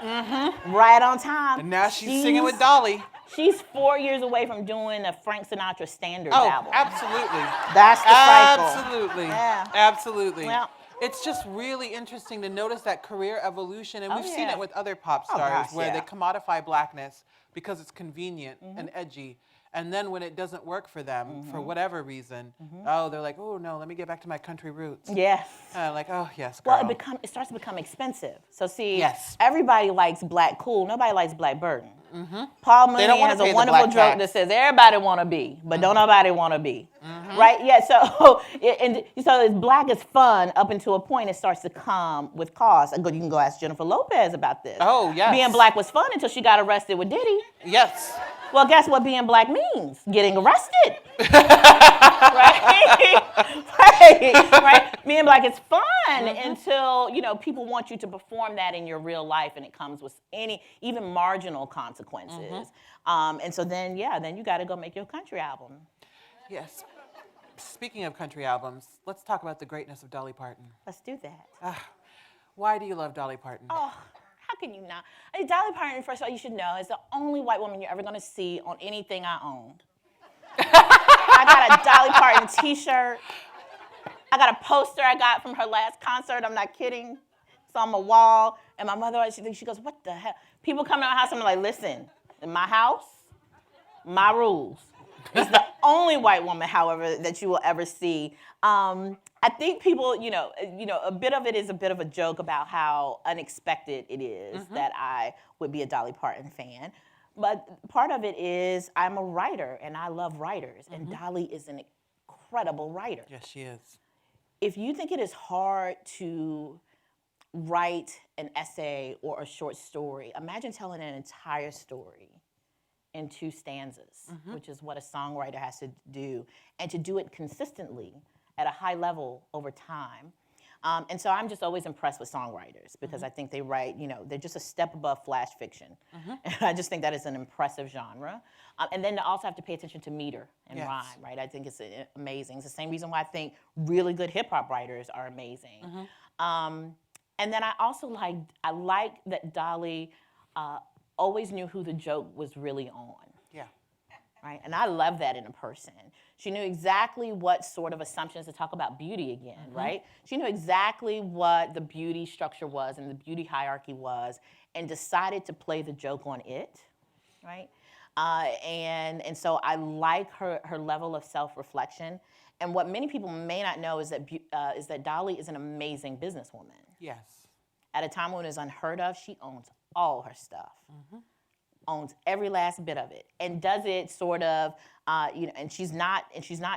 Right on time. And now she's singing with Dolly. She's 4 years away from doing a Frank Sinatra Standards album. Absolutely. That's the cycle. Absolutely. Yeah. Absolutely. Well, it's just really interesting to notice that career evolution, and we've seen yeah. it with other pop stars gosh, where yeah. they commodify blackness because it's convenient and edgy. And then when it doesn't work for them, for whatever reason, they're like, oh no, let me get back to my country roots. Yes. Like, oh yes, girl. Well, it starts to become expensive. So see, Yes. everybody likes black cool. Nobody likes black burden. Paul Mooney don't wanna has pay a the wonderful black joke tax. that says everybody want to be, but don't nobody want to be. Right? Yeah. So so it's black is fun up until a point it starts to come with cost. You can go ask Jennifer Lopez about this. Oh, yes. Being black was fun until she got arrested with Diddy. Yes. Well, guess what being black means? Getting arrested. Right? Being black is fun until, people want you to perform that in your real life and it comes with even marginal consequences. And so then you got to go make your country album. Yes. Speaking of country albums, let's talk about the greatness of Dolly Parton. Let's do that. Why do you love Dolly Parton? Oh, how can you not? Dolly Parton, first of all, you should know, is the only white woman you're ever going to see on anything I own. I got a Dolly Parton t-shirt. I got a poster I got from her last concert. I'm not kidding. It's on my wall. And my mother, she goes, what the hell? People come to my house, I'm like, listen, in my house, my rules. is the only white woman, however, that you will ever see. I think people, a bit of it is a bit of a joke about how unexpected it is that I would be a Dolly Parton fan. But part of it is I'm a writer, and I love writers, and Dolly is an incredible writer. Yes, she is. If you think it is hard to write an essay or a short story, imagine telling an entire story in 2 stanzas, which is what a songwriter has to do, and to do it consistently at a high level over time. And so I'm just always impressed with songwriters because I think they write, they're just a step above flash fiction. And I just think that is an impressive genre. And then to also have to pay attention to meter and rhyme, right? I think it's amazing. It's the same reason why I think really good hip hop writers are amazing. And then I also like that Dolly always knew who the joke was really on. Yeah. Right? And I love that in a person. She knew exactly what sort of assumptions to talk about beauty again, right? She knew exactly what the beauty structure was and the beauty hierarchy was and decided to play the joke on it, right? And so I like her level of self-reflection. And what many people may not know is that Dolly is an amazing businesswoman. Yes. At a time when it was unheard of, she owns all her stuff. Owns every last bit of it, and does it sort of, and she's not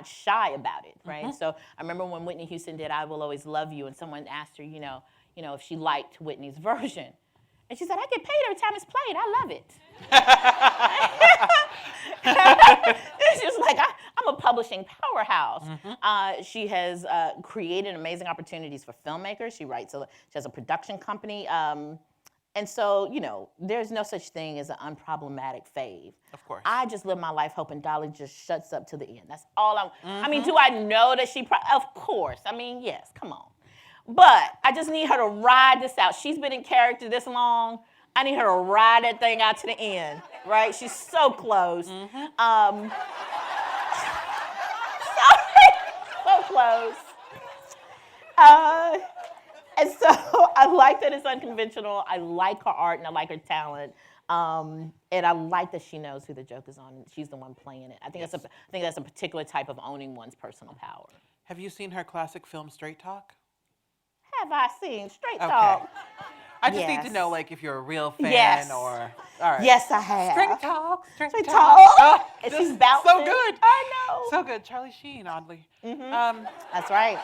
shy about it, right? So I remember when Whitney Houston did "I Will Always Love You," and someone asked her, if she liked Whitney's version, and she said, "I get paid every time it's played. I love it." It's just like I'm a publishing powerhouse. She has created amazing opportunities for filmmakers. She has a production company. And so, there's no such thing as an unproblematic fave. Of course. I just live my life hoping Dolly just shuts up to the end. That's all I mean, do I know that of course. I mean, yes, come on. But I just need her to ride this out. She's been in character this long. I need her to ride that thing out to the end, right? She's so close. So close. And so I like that it's unconventional. I like her art and I like her talent. And I like that she knows who the joke is on. She's the one playing it. I think that's a particular type of owning one's personal power. Have you seen her classic film Straight Talk? Have I seen Straight Talk? I just need to know, if you're a real fan or... All right. Yes, I have. Straight Talk. Straight Talk. Oh, and this she's bouncing. So good. I know. So good. Charlie Sheen, oddly. That's right.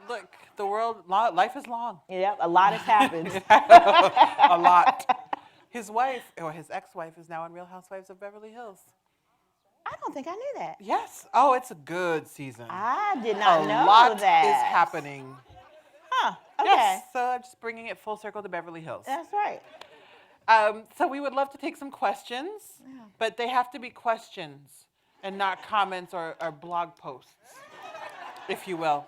Look, the world, life is long. Yep, a lot has happened. A lot. His wife, or his ex-wife, is now on Real Housewives of Beverly Hills. I don't think I knew that. Yes. Oh, it's a good season. I did not know that. A lot is happening. Huh. Okay. Yes. So I'm just bringing it full circle to Beverly Hills. That's right. So we would love to take some questions, but they have to be questions and not comments or blog posts, if you will.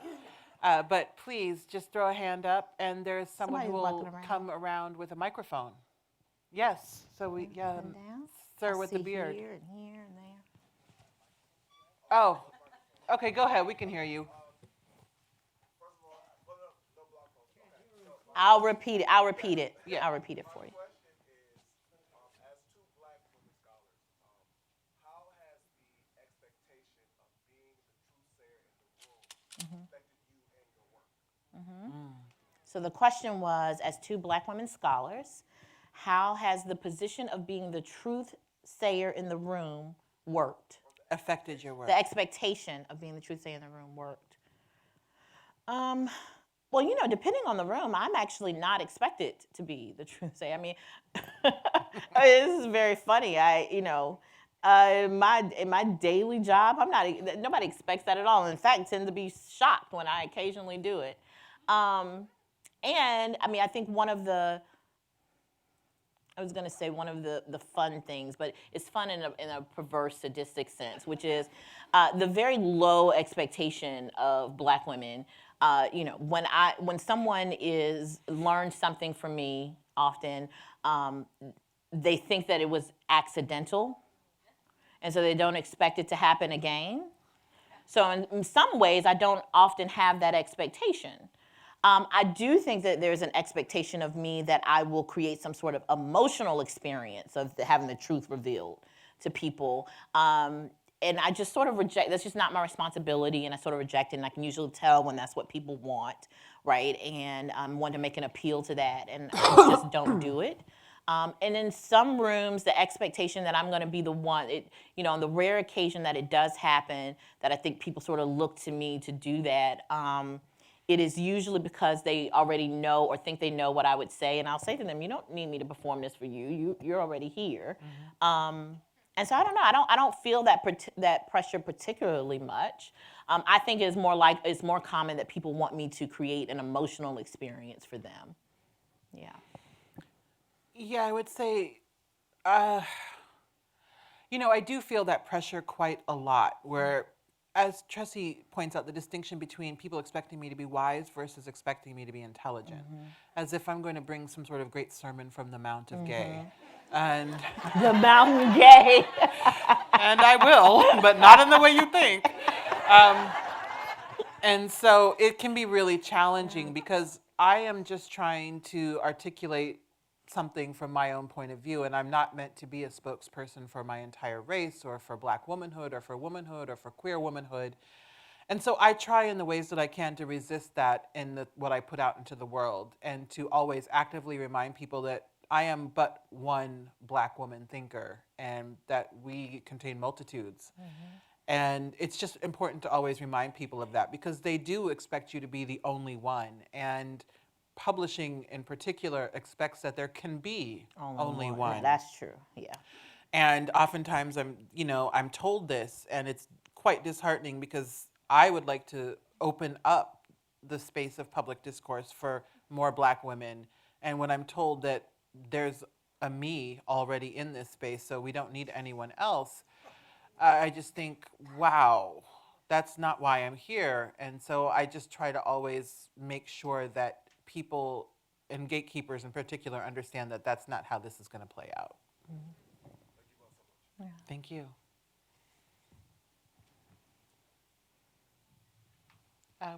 But please just throw a hand up, and there's someone who will come around with a microphone. Yes. So sir with the beard. Here and here and there. Oh, okay. Go ahead. We can hear you. I'll repeat it. Yeah. I'll repeat it for you. So the question was, as 2 Black women scholars, how has the position of being the truth sayer in the room worked? Affected your work. The expectation of being the truth sayer in the room worked. Well, depending on the room, I'm actually not expected to be the truth sayer. I mean, this is very funny. In my daily job, nobody expects that at all. In fact, I tend to be shocked when I occasionally do it. And I mean, I think one of the fun things, but it's fun in a perverse, sadistic sense, which is the very low expectation of Black women. When someone learned something from me, often they think that it was accidental, and so they don't expect it to happen again. So in some ways, I don't often have that expectation. I do think that there's an expectation of me that I will create some sort of emotional experience of having the truth revealed to people. and I just sort of reject. That's just not my responsibility, and I sort of reject it. And I can usually tell when that's what people want, right? And want to make an appeal to that, and I just don't do it. And in some rooms, the expectation that I'm going to be the one, on the rare occasion that it does happen, that I think people sort of look to me to do that. It is usually because they already know or think they know what I would say, and I'll say to them, "You don't need me to perform this for you. You're already here." And so I don't know. I don't feel that pressure particularly much. I think it's more common that people want me to create an emotional experience for them. Yeah. Yeah, I would say, I do feel that pressure quite a lot. Where, as Tressie points out, the distinction between people expecting me to be wise versus expecting me to be intelligent, as if I'm going to bring some sort of great sermon from the Mount of Gay. And the mountain gay. and I will, but not in the way you think. And so it can be really challenging because I am just trying to articulate something from my own point of view, and I'm not meant to be a spokesperson for my entire race or for Black womanhood or for womanhood or for queer womanhood. And so I try in the ways that I can to resist that in what I put out into the world, and to always actively remind people that I am but one Black woman thinker, and that we contain multitudes. And it's just important to always remind people of that, because they do expect you to be the only one. And publishing in particular expects that there can be only one. Yeah, that's true. Yeah. And oftentimes I'm told this, and it's quite disheartening, because I would like to open up the space of public discourse for more Black women. And when I'm told that there's a me already in this space, so we don't need anyone else, I just think, wow, that's not why I'm here. And so I just try to always make sure that people, and gatekeepers in particular, understand that that's not how this is going to play out. Yeah. Thank you.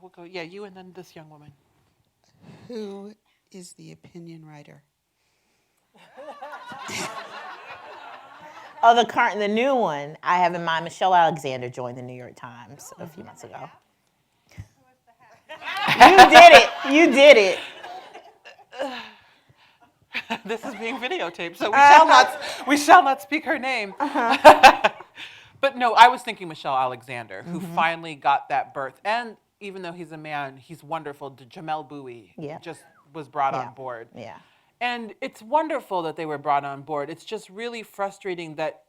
We'll go, you and then this young woman. Who is the opinion writer? Oh, the new one I have in mind. Michelle Alexander joined the New York Times a few months ago. You did it. This is being videotaped, so we shall not speak her name. But no, I was thinking Michelle Alexander, who finally got that birth. And even though he's a man, he's wonderful. Jamelle Bouie just was brought on board. Yeah. And it's wonderful that they were brought on board. It's just really frustrating that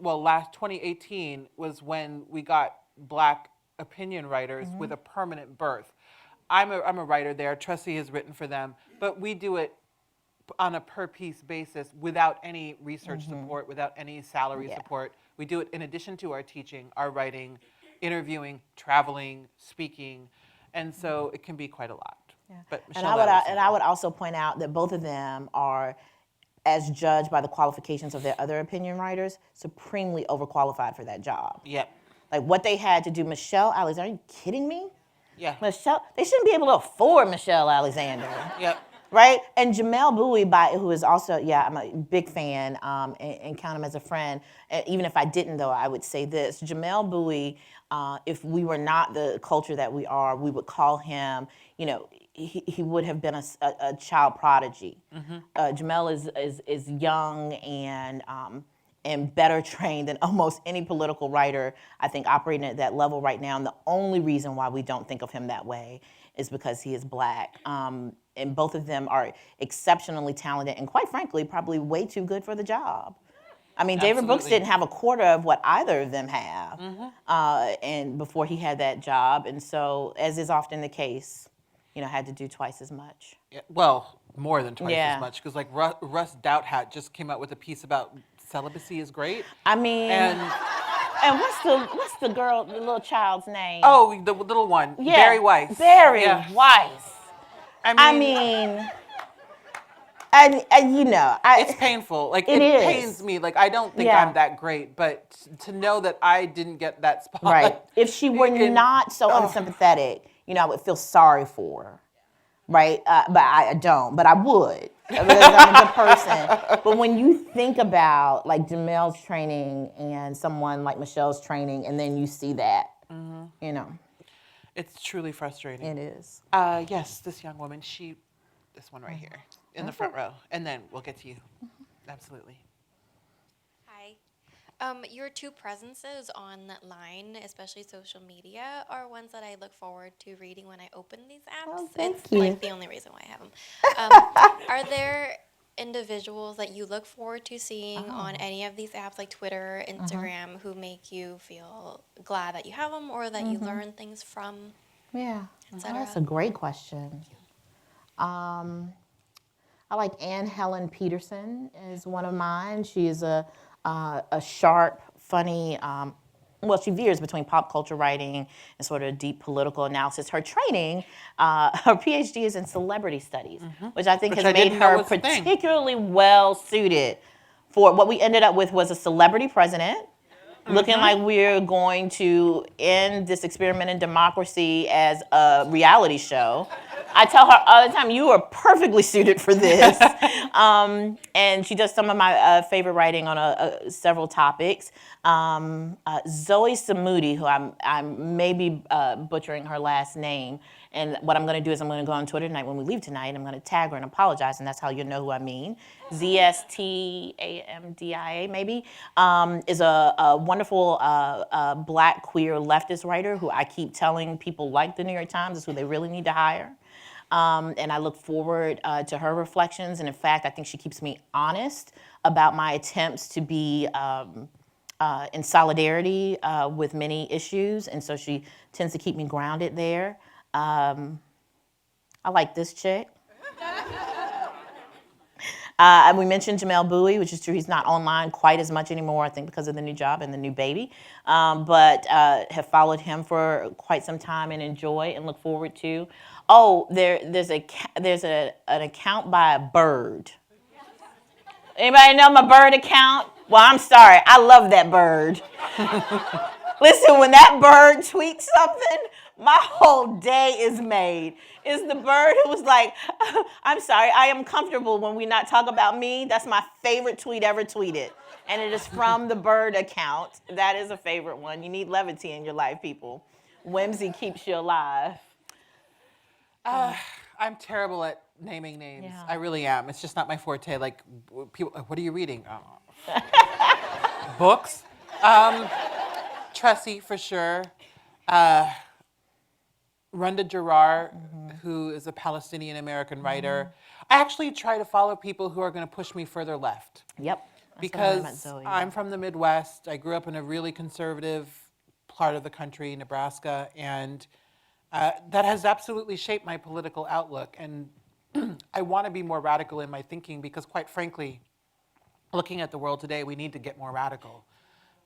last 2018 was when we got Black opinion writers with a permanent berth. I'm a writer there. Tressie has written for them, but we do it on a per piece basis without any research support, without any salary support. We do it in addition to our teaching, our writing, interviewing, traveling, speaking, and so it can be quite a lot. Yeah. But And I would also point out that both of them are, as judged by the qualifications of their other opinion writers, supremely overqualified for that job. Yep. Like what they had to do, Michelle Alexander, are you kidding me? Yeah. They shouldn't be able to afford Michelle Alexander. Yep. Right? And Jamelle Bouie, who is also, I'm a big fan and count him as a friend. And even if I didn't, though, I would say this. Jamelle Bouie, if we were not the culture that we are, we would call him, he would have been a child prodigy. Jamelle is young and better trained than almost any political writer, I think, operating at that level right now. And the only reason why we don't think of him that way is because he is Black. And both of them are exceptionally talented and, quite frankly, probably way too good for the job. I mean, David Brooks didn't have a quarter of what either of them have and before he had that job. And so, as is often the case, had to do twice as much. Yeah, well, more than twice as much, because like Russ Doubthat just came out with a piece about celibacy is great. I mean, and what's the little child's name? Oh, the little one, Barry Weiss. Barry Weiss. I mean, it's painful. Like it pains me. Like I don't think I'm that great, but to know that I didn't get that spot. Right. If she were not so unsympathetic, I would feel sorry for her. right? But I don't, but I would because I'm a good person. But when you think about like Jamelle's training and someone like Michelle's training, and then you see that, you know. It's truly frustrating. It is. Yes, this young woman, this one right here, in the front row. And then we'll get to you. Absolutely. Hi. Your two presences online, especially social media, are ones that I look forward to reading when I open these apps. Oh, thank it's you. like the only reason why I have them. Are there individuals that you look forward to seeing on any of these apps like Twitter, Instagram, who make you feel glad that you have them or that you learn things from? Yeah, cetera? that's a great question. I like Anne Helen Peterson is one of mine. She is a sharp, funny, well, she veers between pop culture writing and sort of deep political analysis. Her training, her PhD is in celebrity studies, which I think has made her particularly well suited for what we ended up with was a celebrity president, looking like we're going to end this experiment in democracy as a reality show. I tell her all the time, you are perfectly suited for this. And she does some of my favorite writing on several topics. Zoe Samudi, who I'm maybe butchering her last name. And what I'm going to do is I'm going to go on Twitter tonight when we leave tonight. I'm going to tag her and apologize, and that's how you'll know who I mean. ZSTAMDIA, maybe, is a wonderful black queer leftist writer who I keep telling people like the New York Times is who they really need to hire. And I look forward to her reflections. And in fact, I think she keeps me honest about my attempts to be in solidarity with many issues. And so she tends to keep me grounded there. I like this chick. We mentioned Jamelle Bouie, which is true. He's not online quite as much anymore, I think, because of the new job and the new baby. But have followed him for quite some time and enjoy and look forward to. Oh, there's an account by a bird. Anybody know my bird account? Well, I'm sorry. I love that bird. Listen, when that bird tweets something, my whole day is made. It's the bird who was like, I'm sorry, I am comfortable when we not talk about me. That's my favorite tweet ever tweeted. And it is from the bird account. That is a favorite one. You need levity in your life, people. Whimsy keeps you alive. I'm terrible at naming names. Yeah. I really am. It's just not my forte. Like, people, what are you reading? Books? Tressie, for sure. Runda Jarrar, who is a Palestinian-American writer. I actually try to follow people who are going to push me further left. Yep. Because I'm from the Midwest. I grew up in a really conservative part of the country, Nebraska, and that has absolutely shaped my political outlook. And I want to be more radical in my thinking because, quite frankly, looking at the world today, we need to get more radical.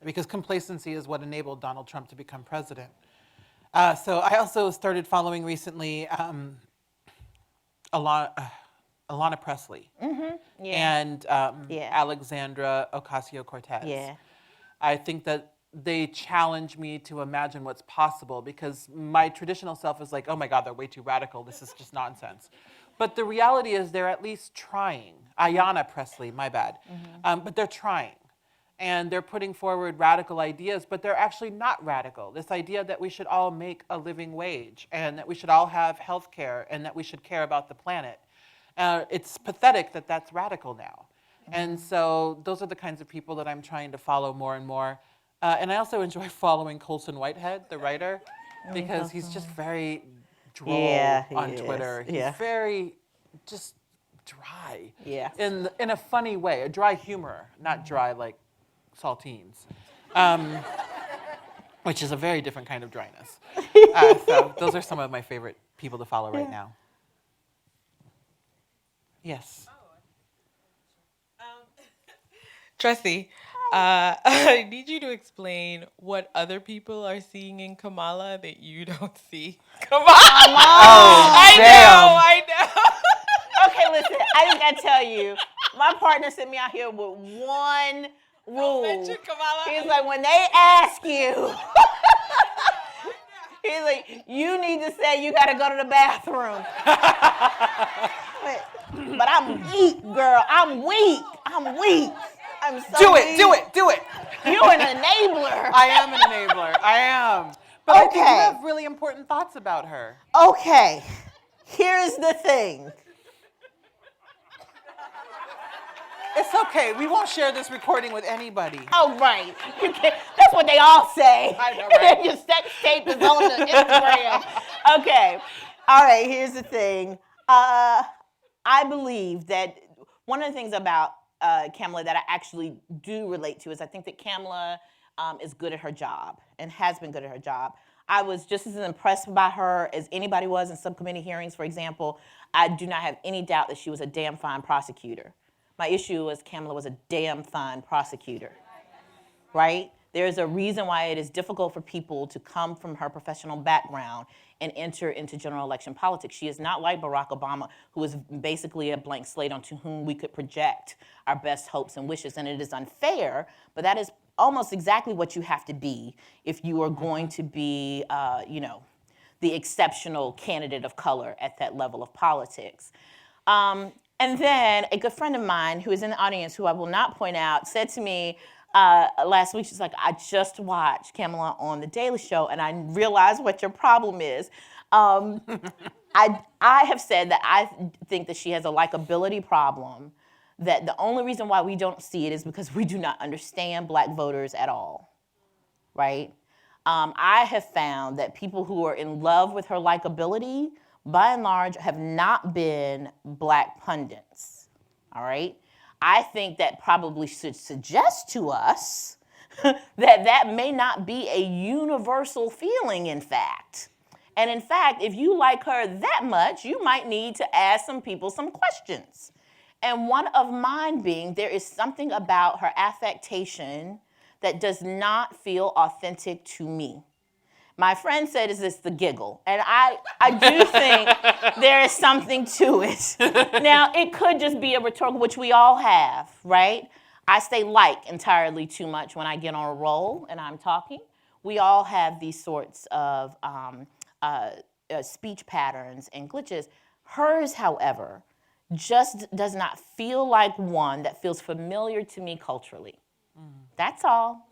Because complacency is what enabled Donald Trump to become president. So I also started following recently Alana Presley and Alexandra Ocasio-Cortez. Yeah. I think that they challenge me to imagine what's possible because my traditional self is like, oh my God, they're way too radical. This is just nonsense. But the reality is they're at least trying. Ayanna Presley, my bad. But they're trying. And they're putting forward radical ideas, but they're actually not radical. This idea that we should all make a living wage and that we should all have health care and that we should care about the planet. It's pathetic that that's radical now. And so those are the kinds of people that I'm trying to follow more and more. And I also enjoy following Colson Whitehead, the writer, because he's just very droll on Twitter. He's very just dry in a funny way, a dry humor, not dry like saltines, which is a very different kind of dryness. So those are some of my favorite people to follow right now. Yes. Tressie, I need you to explain what other people are seeing in Kamala that you don't see. Come on! I know. Okay, listen, I just gotta tell you, my partner sent me out here with one rule. Don't mention Kamala. He's like, when they ask you, He's like, you need to say you gotta go to the bathroom. But I'm weak, girl. I'm weak. I'm so Do weak. it, do it, do it. You're an enabler. I am an enabler. I am. But I think you have really important thoughts about her. Okay, here's the thing. It's okay. We won't share this recording with anybody. Oh, right. You can't, that's what they all say. I know, right? Your sex tape is on the Instagram. Okay. All right, here's the thing. I believe that one of the things about Kamala that I actually do relate to is I think that Kamala is good at her job and has been good at her job. I was just as impressed by her as anybody was in subcommittee hearings, for example. I do not have any doubt that she was a damn fine prosecutor. My issue was Kamala was a damn fine prosecutor, right? There's a reason why it is difficult for people to come from her professional background and enter into general election politics. She is not like Barack Obama, who is basically a blank slate onto whom we could project our best hopes and wishes. And it is unfair, but that is almost exactly what you have to be if you are going to be, the exceptional candidate of color at that level of politics. And then a good friend of mine who is in the audience, who I will not point out, said to me last week, she's like, I just watched Kamala on The Daily Show, and I realized what your problem is. I have said that I think that she has a likability problem, that the only reason why we don't see it is because we do not understand black voters at all, right? I have found that people who are in love with her likability, by and large, have not been black pundits, all right? I think that probably should suggest to us that may not be a universal feeling, in fact. And in fact, if you like her that much, you might need to ask some people some questions. And one of mine being, there is something about her affectation that does not feel authentic to me. My friend said, is this the giggle? And I do think there is something to it. Now, it could just be a rhetorical, which we all have, right? I say like entirely too much when I get on a roll and I'm talking. We all have these sorts of speech patterns and glitches. Hers, however, just does not feel like one that feels familiar to me culturally. That's all.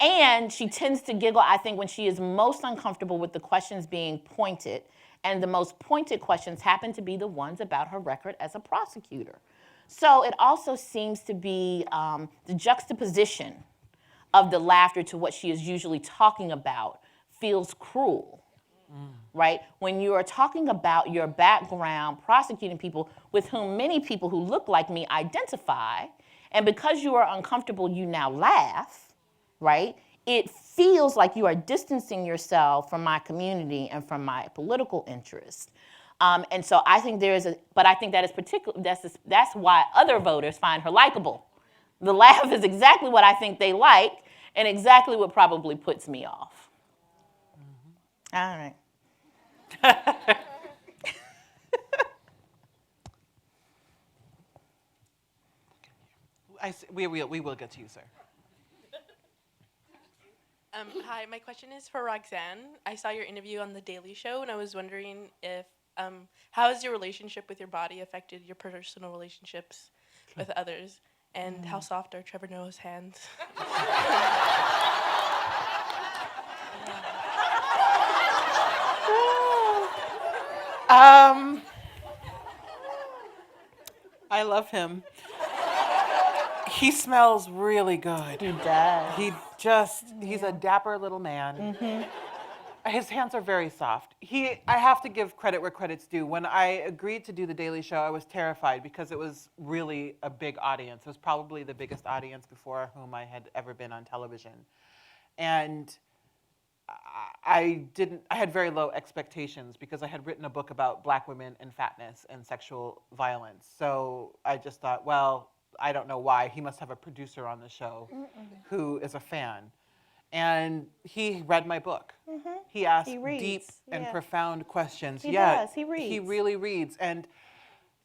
And she tends to giggle, I think, when she is most uncomfortable with the questions being pointed. And the most pointed questions happen to be the ones about her record as a prosecutor. So it also seems to be the juxtaposition of the laughter to what she is usually talking about feels cruel, right? When you are talking about your background prosecuting people with whom many people who look like me identify, and because you are uncomfortable, you now laugh, right? It feels like you are distancing yourself from my community and from my political interest. And so I think but I think that is particular. That's why other voters find her likable. The laugh is exactly what I think they like, and exactly what probably puts me off. All right. We will get to you, sir. Hi, my question is for Roxane. I saw your interview on The Daily Show, and I was wondering if how has your relationship with your body affected your personal relationships with others, and how soft are Trevor Noah's hands? I love him. He smells really good. He does. He's a dapper little man. His hands are very soft. I have to give credit where credit's due. When I agreed to do The Daily Show, I was terrified because it was really a big audience. It was probably the biggest audience before whom I had ever been on television. And I had very low expectations because I had written a book about black women and fatness and sexual violence. So I just thought, well, I don't know why. He must have a producer on the show who is a fan. And he read my book. He asked deep and profound questions. He does. He reads. He really reads. And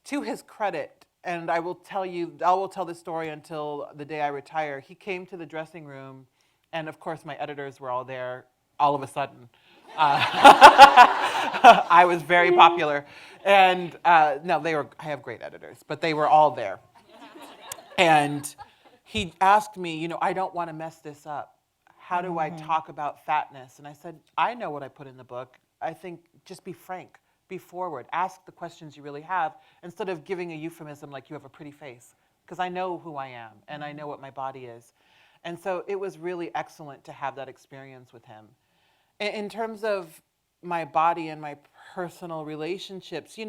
to his credit, and I will tell this story until the day I retire, he came to the dressing room, and of course my editors were all there all of a sudden. I was very popular. And no, I have great editors, but they were all there. And he asked me, I don't want to mess this up. How do I talk about fatness? And I said, I know what I put in the book. I think just be frank, be forward, ask the questions you really have instead of giving a euphemism like you have a pretty face. Because I know who I am and I know what my body is. And so it was really excellent to have that experience with him. In terms of my body and my personal relationships,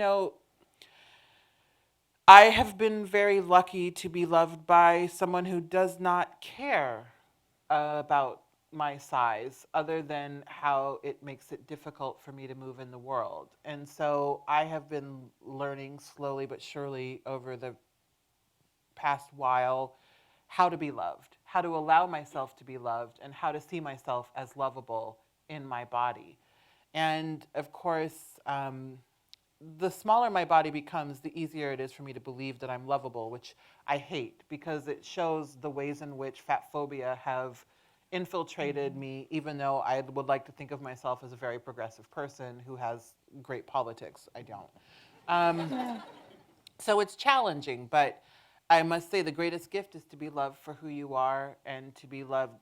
I have been very lucky to be loved by someone who does not care about my size other than how it makes it difficult for me to move in the world. And so I have been learning slowly but surely over the past while how to be loved, how to allow myself to be loved, and how to see myself as lovable in my body. And of course, the smaller my body becomes, the easier it is for me to believe that I'm lovable, which I hate because it shows the ways in which fat phobia have infiltrated me, even though I would like to think of myself as a very progressive person who has great politics. I don't. So it's challenging, but I must say the greatest gift is to be loved for who you are and to be loved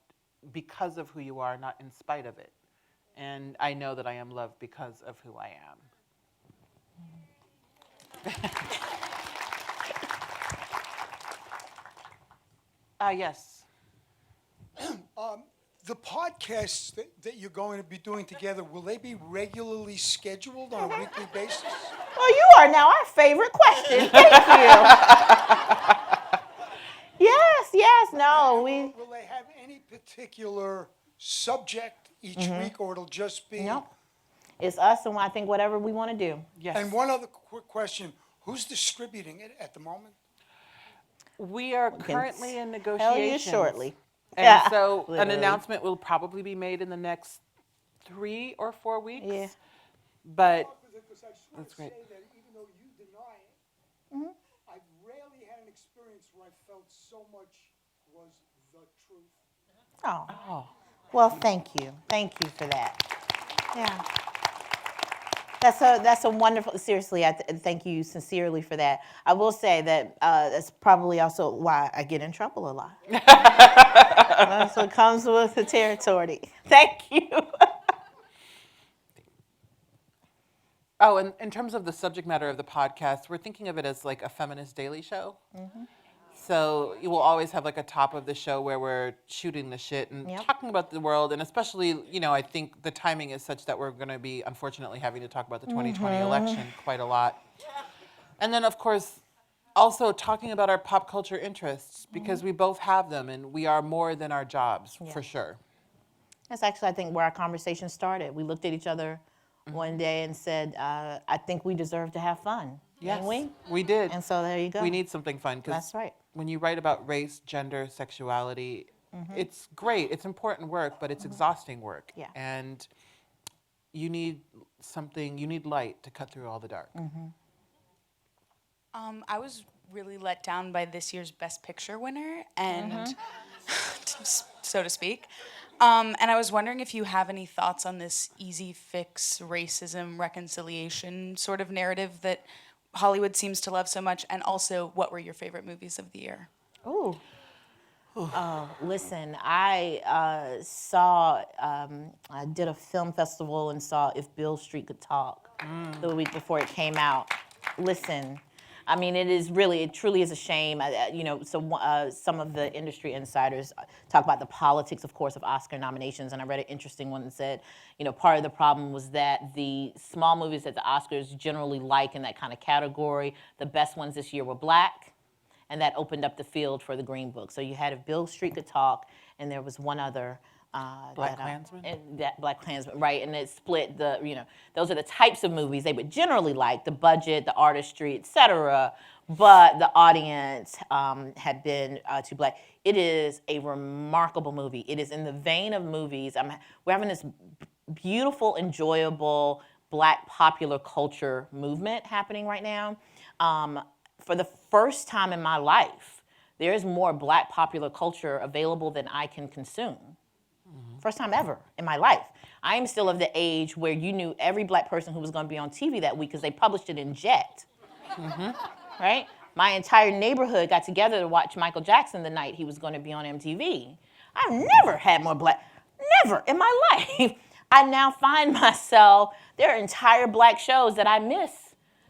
because of who you are, not in spite of it. And I know that I am loved because of who I am. Yes. The podcasts that you're going to be doing together, will they be regularly scheduled on a weekly basis? Well, you are now our favorite question. Thank you. Yes, no, Will they have any particular subject each week, or it'll just be? Nope. It's us and I think whatever we want to do. Yes. And one other quick question: who's distributing it at the moment? We are currently in Tell you negotiations. shortly. And so an Literally. announcement will probably be made in the next 3 or 4 weeks. Yeah. But Because I just want That's to great. say that even though you deny it, I've rarely had an experience where I felt so much was the truth. Oh. Well, thank you. Thank you for that. Yeah. That's a wonderful, seriously, I thank you sincerely for that. I will say that that's probably also why I get in trouble a lot. That's what comes with the territory. Thank you. oh, and in terms of the subject matter of the podcast, we're thinking of it as like a feminist daily show. So you will always have like a top of the show where we're shooting the shit and Yep. talking about the world. And especially, I think the timing is such that we're going to be, unfortunately, having to talk about the 2020 election quite a lot. And then, of course, also talking about our pop culture interests because we both have them and we are more than our jobs, for sure. That's actually, I think, where our conversation started. We looked at each other one day and said, I think we deserve to have fun. Yes, Didn't we did. And so there you go. We need something fun because That's right. when you write about race, gender, sexuality, it's great. It's important work, but it's exhausting work. Yeah. And you need something, you need light to cut through all the dark. I was really let down by this year's Best Picture winner, and so to speak. And I was wondering if you have any thoughts on this easy fix racism reconciliation sort of narrative that Hollywood seems to love so much, and also what were your favorite movies of the year? Ooh. Listen, I saw, I did a film festival and saw If Beale Street Could Talk the week before it came out. Listen, I mean, it truly is a shame. Some of the industry insiders talk about the politics, of course, of Oscar nominations, and I read an interesting one that said, part of the problem was that the small movies that the Oscars generally like in that kind of category, the best ones this year were black, and that opened up the field for the Green Book. So you had If Beale Street Could Talk, and there was one other. Black Klansman? Black Klansman, right, and it split those are the types of movies they would generally like, the budget, the artistry, etc., but the audience had been too black. It is a remarkable movie. It is in the vein of movies. We're having this beautiful, enjoyable black popular culture movement happening right now. For the first time in my life, there is more black popular culture available than I can consume. First time ever in my life. I am still of the age where you knew every black person who was going to be on TV that week because they published it in Jet. Right? My entire neighborhood got together to watch Michael Jackson the night he was going to be on MTV. I've never had more black, never in my life. I now find myself, there are entire black shows that I miss.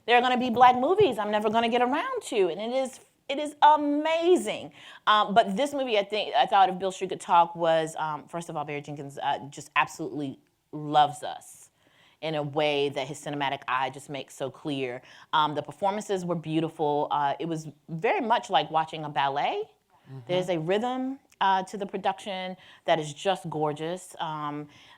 There are going to be black movies I'm never going to get around to, and it is amazing. But this movie, I thought if Bill Street could talk was, first of all, Barry Jenkins just absolutely loves us in a way that his cinematic eye just makes so clear. The performances were beautiful. It was very much like watching a ballet. There's a rhythm to the production that is just gorgeous.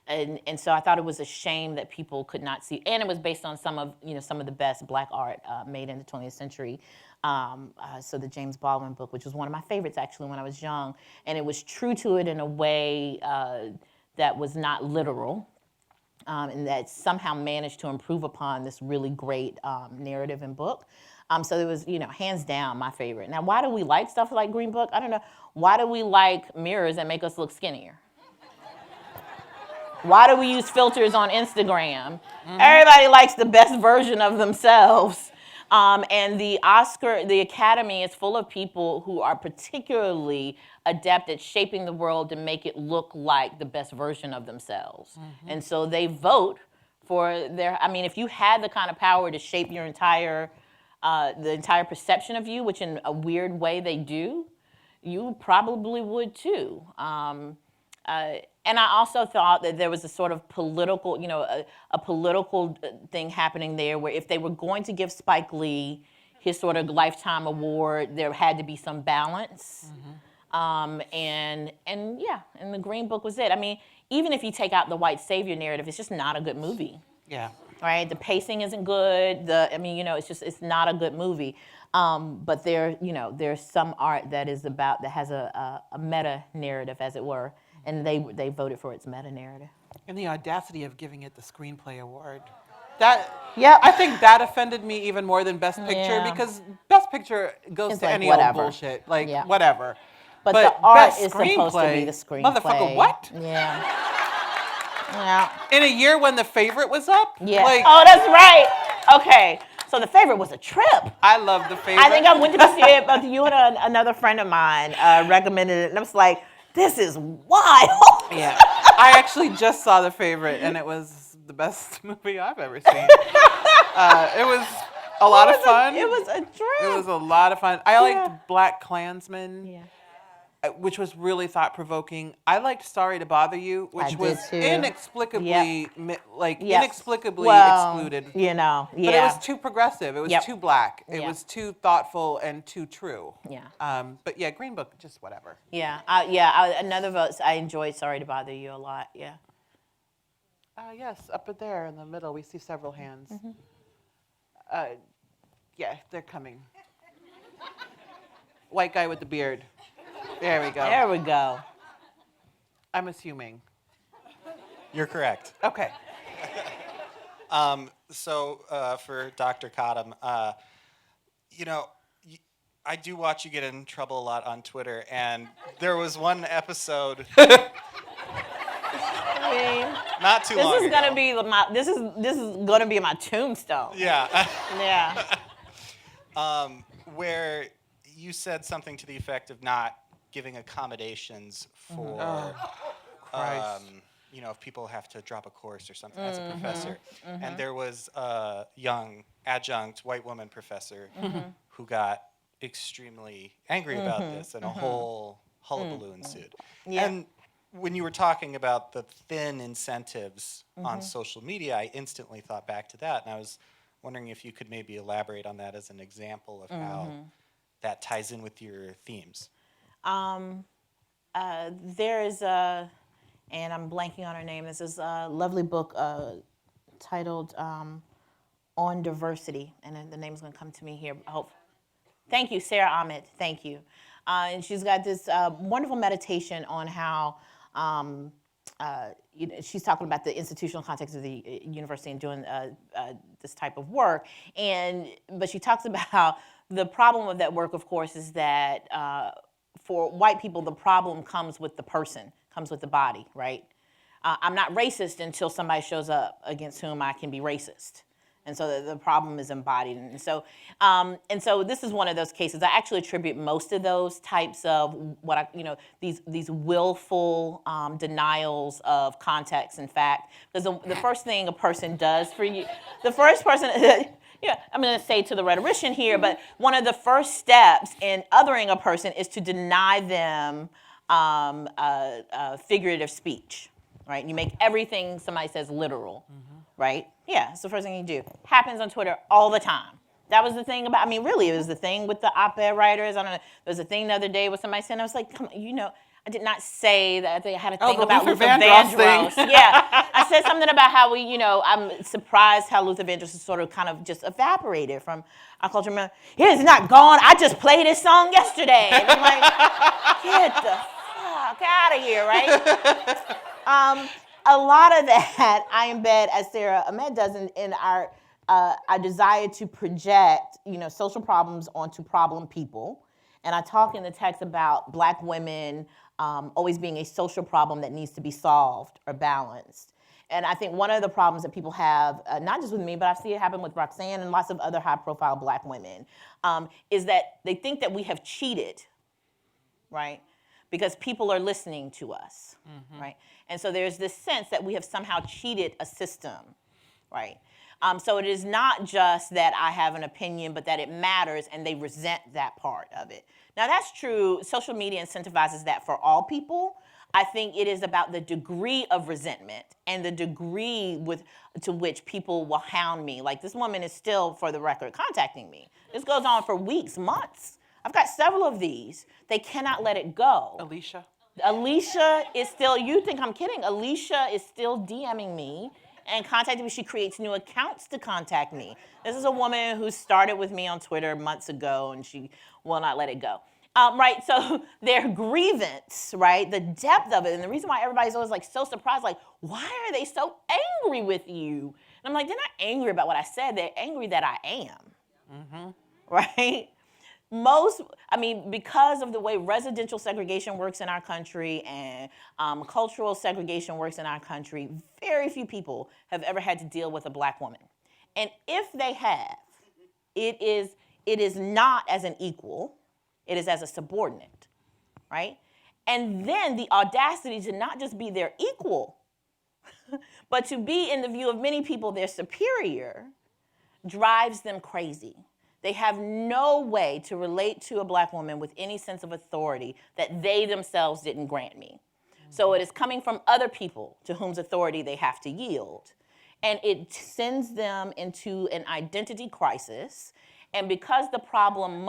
And so I thought it was a shame that people could not see, and it was based on some of the best black art made in the 20th century. So the James Baldwin book, which was one of my favorites actually when I was young, and it was true to it in a way that was not literal, and that somehow managed to improve upon this really great narrative and book. So it was, hands down my favorite. Now, why do we like stuff like Green Book? I don't know. Why do we like mirrors that make us look skinnier? Why do we use filters on Instagram? Everybody likes the best version of themselves. And the Academy is full of people who are particularly adept at shaping the world to make it look like the best version of themselves. And so they vote for if you had the kind of power to shape your the entire perception of you, which in a weird way they do, you probably would too. And I also thought that there was a sort of political, a political thing happening there where if they were going to give Spike Lee his sort of Lifetime award, there had to be some balance. And the Green Book was it. I mean, even if you take out the white savior narrative, it's just not a good movie. Yeah. Right? The pacing isn't good. It's not a good movie. But there's some art that has a meta narrative, as it were. And they voted for its meta-narrative. And the audacity of giving it the Screenplay Award. I think that offended me even more than Best Picture because Best Picture goes to like any whatever. old bullshit. Whatever. But the art Best is supposed to be the screenplay. Motherfucker, what? Yeah. In a year when The Favorite was up? Yeah. Oh, that's right. Okay. So The Favorite was a trip. I love The Favorite. I think I went to go see it, but you and another friend of mine recommended it, and I was like, this is wild. Yeah. I actually just saw The Favorite, and it was the best movie I've ever seen. It was a lot of fun. It was a trip. It was a lot of fun. I liked Black Klansman, which was really thought-provoking. I liked Sorry to Bother You, which was inexplicably excluded. But it was too progressive. It was too black. It Yeah. was too thoughtful and too true. Yeah. But yeah, Green Book, just whatever. Yeah. Another vote. I enjoyed Sorry to Bother You a lot. Yeah. Yes, up there in the middle, we see several hands. Yeah, they're coming. White guy with the beard. There we go. There we go. I'm assuming. You're correct. Okay. For Dr. Cottom, I do watch you get in trouble a lot on Twitter, and there was one episode. Not too long ago. This is gonna be my tombstone. Yeah. Yeah. Where you said something to the effect of not giving accommodations for, if people have to drop a course or something as a professor. And there was a young adjunct white woman professor who got extremely angry about this, and a whole hullabaloo ensued. Yeah. And when you were talking about the thin incentives on social media, I instantly thought back to that, and I was wondering if you could maybe elaborate on that as an example of how that ties in with your themes. There is and I'm blanking on her name. This is a lovely book titled On Diversity, and the name's going to come to me here. Thank you, Sarah Ahmed. Thank you. And she's got this wonderful meditation on how she's talking about the institutional context of the university and doing this type of work. But she talks about how the problem of that work, of course, is that for white people, the problem comes with the person, comes with the body, right? I'm not racist until somebody shows up against whom I can be racist. And so the problem is embodied. And so this is one of those cases. I actually attribute most of those types of these willful denials of context and fact. Because the first thing a person does for you, the first person, yeah, I'm going to say to the rhetorician here, but one of the first steps in othering a person is to deny them figurative speech, right? You make everything somebody says literal. Right? Yeah, it's the first thing you do. Happens on Twitter all the time. That was the thing about, really, it was the thing with the op-ed writers. I don't know. There was a thing the other day with somebody saying, I was like, come on, I did not say that they had a thing about Luther Vandross. Yeah, I said something about how I'm surprised how Luther Vandross is sort of kind of just evaporated from our culture. He is not gone. I just played his song yesterday. And I'm like, get the fuck out of here, right? A lot of that I embed, as Sarah Ahmed does, in our desire to project, social problems onto problem people. And I talk in the text about Black women always being a social problem that needs to be solved or balanced. And I think one of the problems that people have, not just with me, but I see it happen with Roxane and lots of other high-profile Black women, is that they think that we have cheated, right? Because people are listening to us, right? And so there's this sense that we have somehow cheated a system, right? So it is not just that I have an opinion, but that it matters, and they resent that part of it. Now that's true. Social media incentivizes that for all people. I think it is about the degree of resentment and the degree to which people will hound me. Like, this woman is still, for the record, contacting me. This goes on for weeks, months. I've got several of these. They cannot let it go. Alicia is still, you think I'm kidding, Alicia is still DMing me and contacting me. She creates new accounts to contact me. This is a woman who started with me on Twitter months ago, and she will not let it go. Right, so their grievance, right, the depth of it, and the reason why everybody's always like so surprised, like, why are they so angry with you? And I'm like, they're not angry about what I said, they're angry that I am, right? Because of the way residential segregation works in our country and cultural segregation works in our country, very few people have ever had to deal with a Black woman. And if they have, it is not as an equal, it is as a subordinate, right? And then the audacity to not just be their equal, but to be, in the view of many people, their superior, drives them crazy. They have no way to relate to a Black woman with any sense of authority that they themselves didn't grant me. So it is coming from other people to whom's authority they have to yield. And it sends them into an identity crisis. And because the problem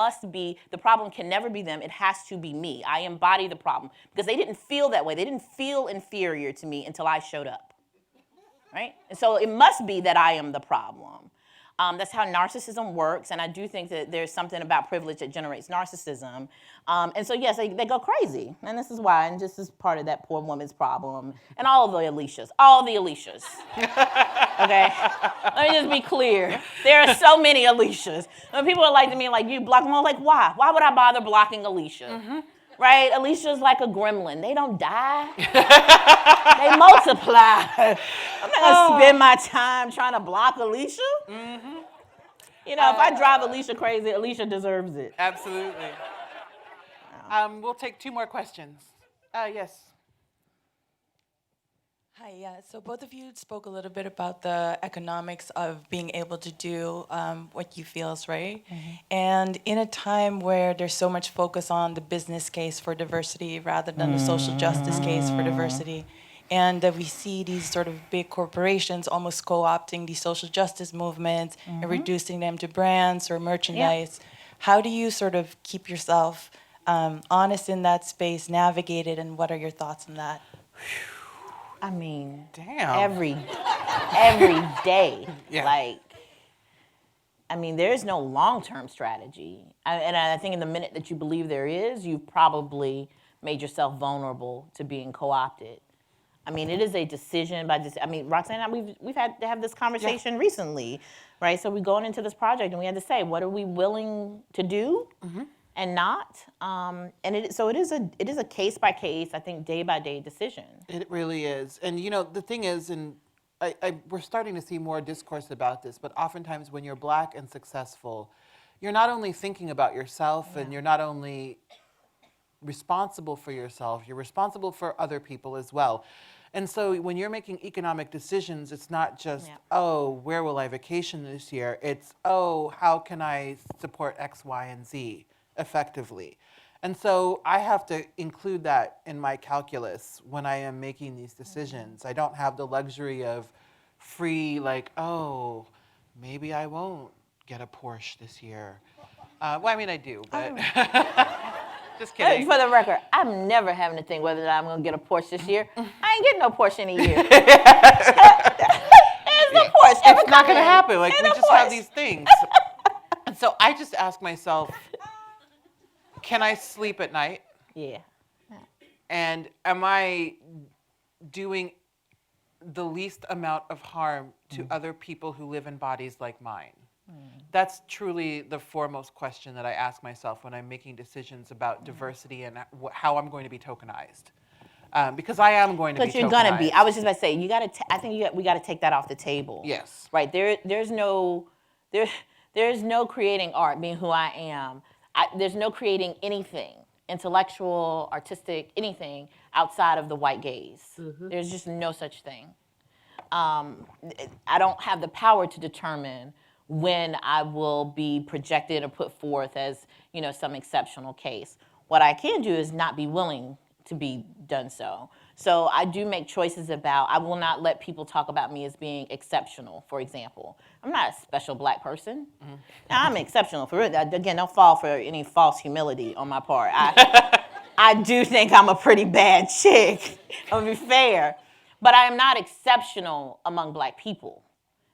can never be them, it has to be me. I embody the problem. Because they didn't feel that way. They didn't feel inferior to me until I showed up, right? And so it must be that I am the problem. That's how narcissism works, and I do think that there's something about privilege that generates narcissism. And so, yes, they go crazy, and this is why, and this is part of that poor woman's problem, and all the Alicias, okay? Let me just be clear. There are so many Alicias. When people are like to me, like, you block them, I'm like, why? Why would I bother blocking Alicia? Right? Alicia's like a gremlin. They don't die. They multiply. I'm not going to spend my time trying to block Alicia. If I drive Alicia crazy, Alicia deserves it. Absolutely. We'll take 2 more questions. Yes. Hi, yeah. So both of you spoke a little bit about the economics of being able to do what you feel is right. And in a time where there's so much focus on the business case for diversity rather than the social justice case for diversity, and that we see these sort of big corporations almost co-opting these social justice movements and reducing them to brands or merchandise, how do you sort of keep yourself honest in that space, navigate it, and what are your thoughts on that? I mean, damn. Every day. Yeah. There's no long-term strategy. And I think in the minute that you believe there is, you've probably made yourself vulnerable to being co-opted. It is a decision by Roxane and I, we've had to have this conversation recently, right? So we're going into this project and we had to say, what are we willing to do? and not. So it is a case by case, I think, day by day decision. It really is. And the thing is, and we're starting to see more discourse about this, but oftentimes when you're Black and successful, you're not only thinking about yourself and you're not only responsible for yourself, you're responsible for other people as well. And so when you're making economic decisions, it's not just, oh, where will I vacation this year? It's, oh, how can I support X, Y, and Z effectively? And so I have to include that in my calculus when I am making these decisions. I don't have the luxury of free, like, oh, maybe I won't get a Porsche this year. Well, I mean, I do, but just kidding. For the record, I'm never having to think whether I'm going to get a Porsche this year. I ain't getting no Porsche in a year. There's no Porsche. It's not going to happen. Like, we just have these things. And so I just ask myself, can I sleep at night? Yeah. And am I doing the least amount of harm to other people who live in bodies like mine? That's truly the foremost question that I ask myself when I'm making decisions about diversity and how I'm going to be tokenized. Because I am going to be tokenized. But you're going to be. I was just about to say, we got to take that off the table. Yes. Right. There's no creating art, being who I am. There's no creating anything, intellectual, artistic, anything outside of the white gaze. There's just no such thing. I don't have the power to determine when I will be projected or put forth as, some exceptional case. What I can do is not be willing to be done so. So I do make choices I will not let people talk about me as being exceptional, for example. I'm not a special Black person. I'm exceptional for real. Again, don't fall for any false humility on my part. I do think I'm a pretty bad chick, I'll be fair. But I am not exceptional among Black people.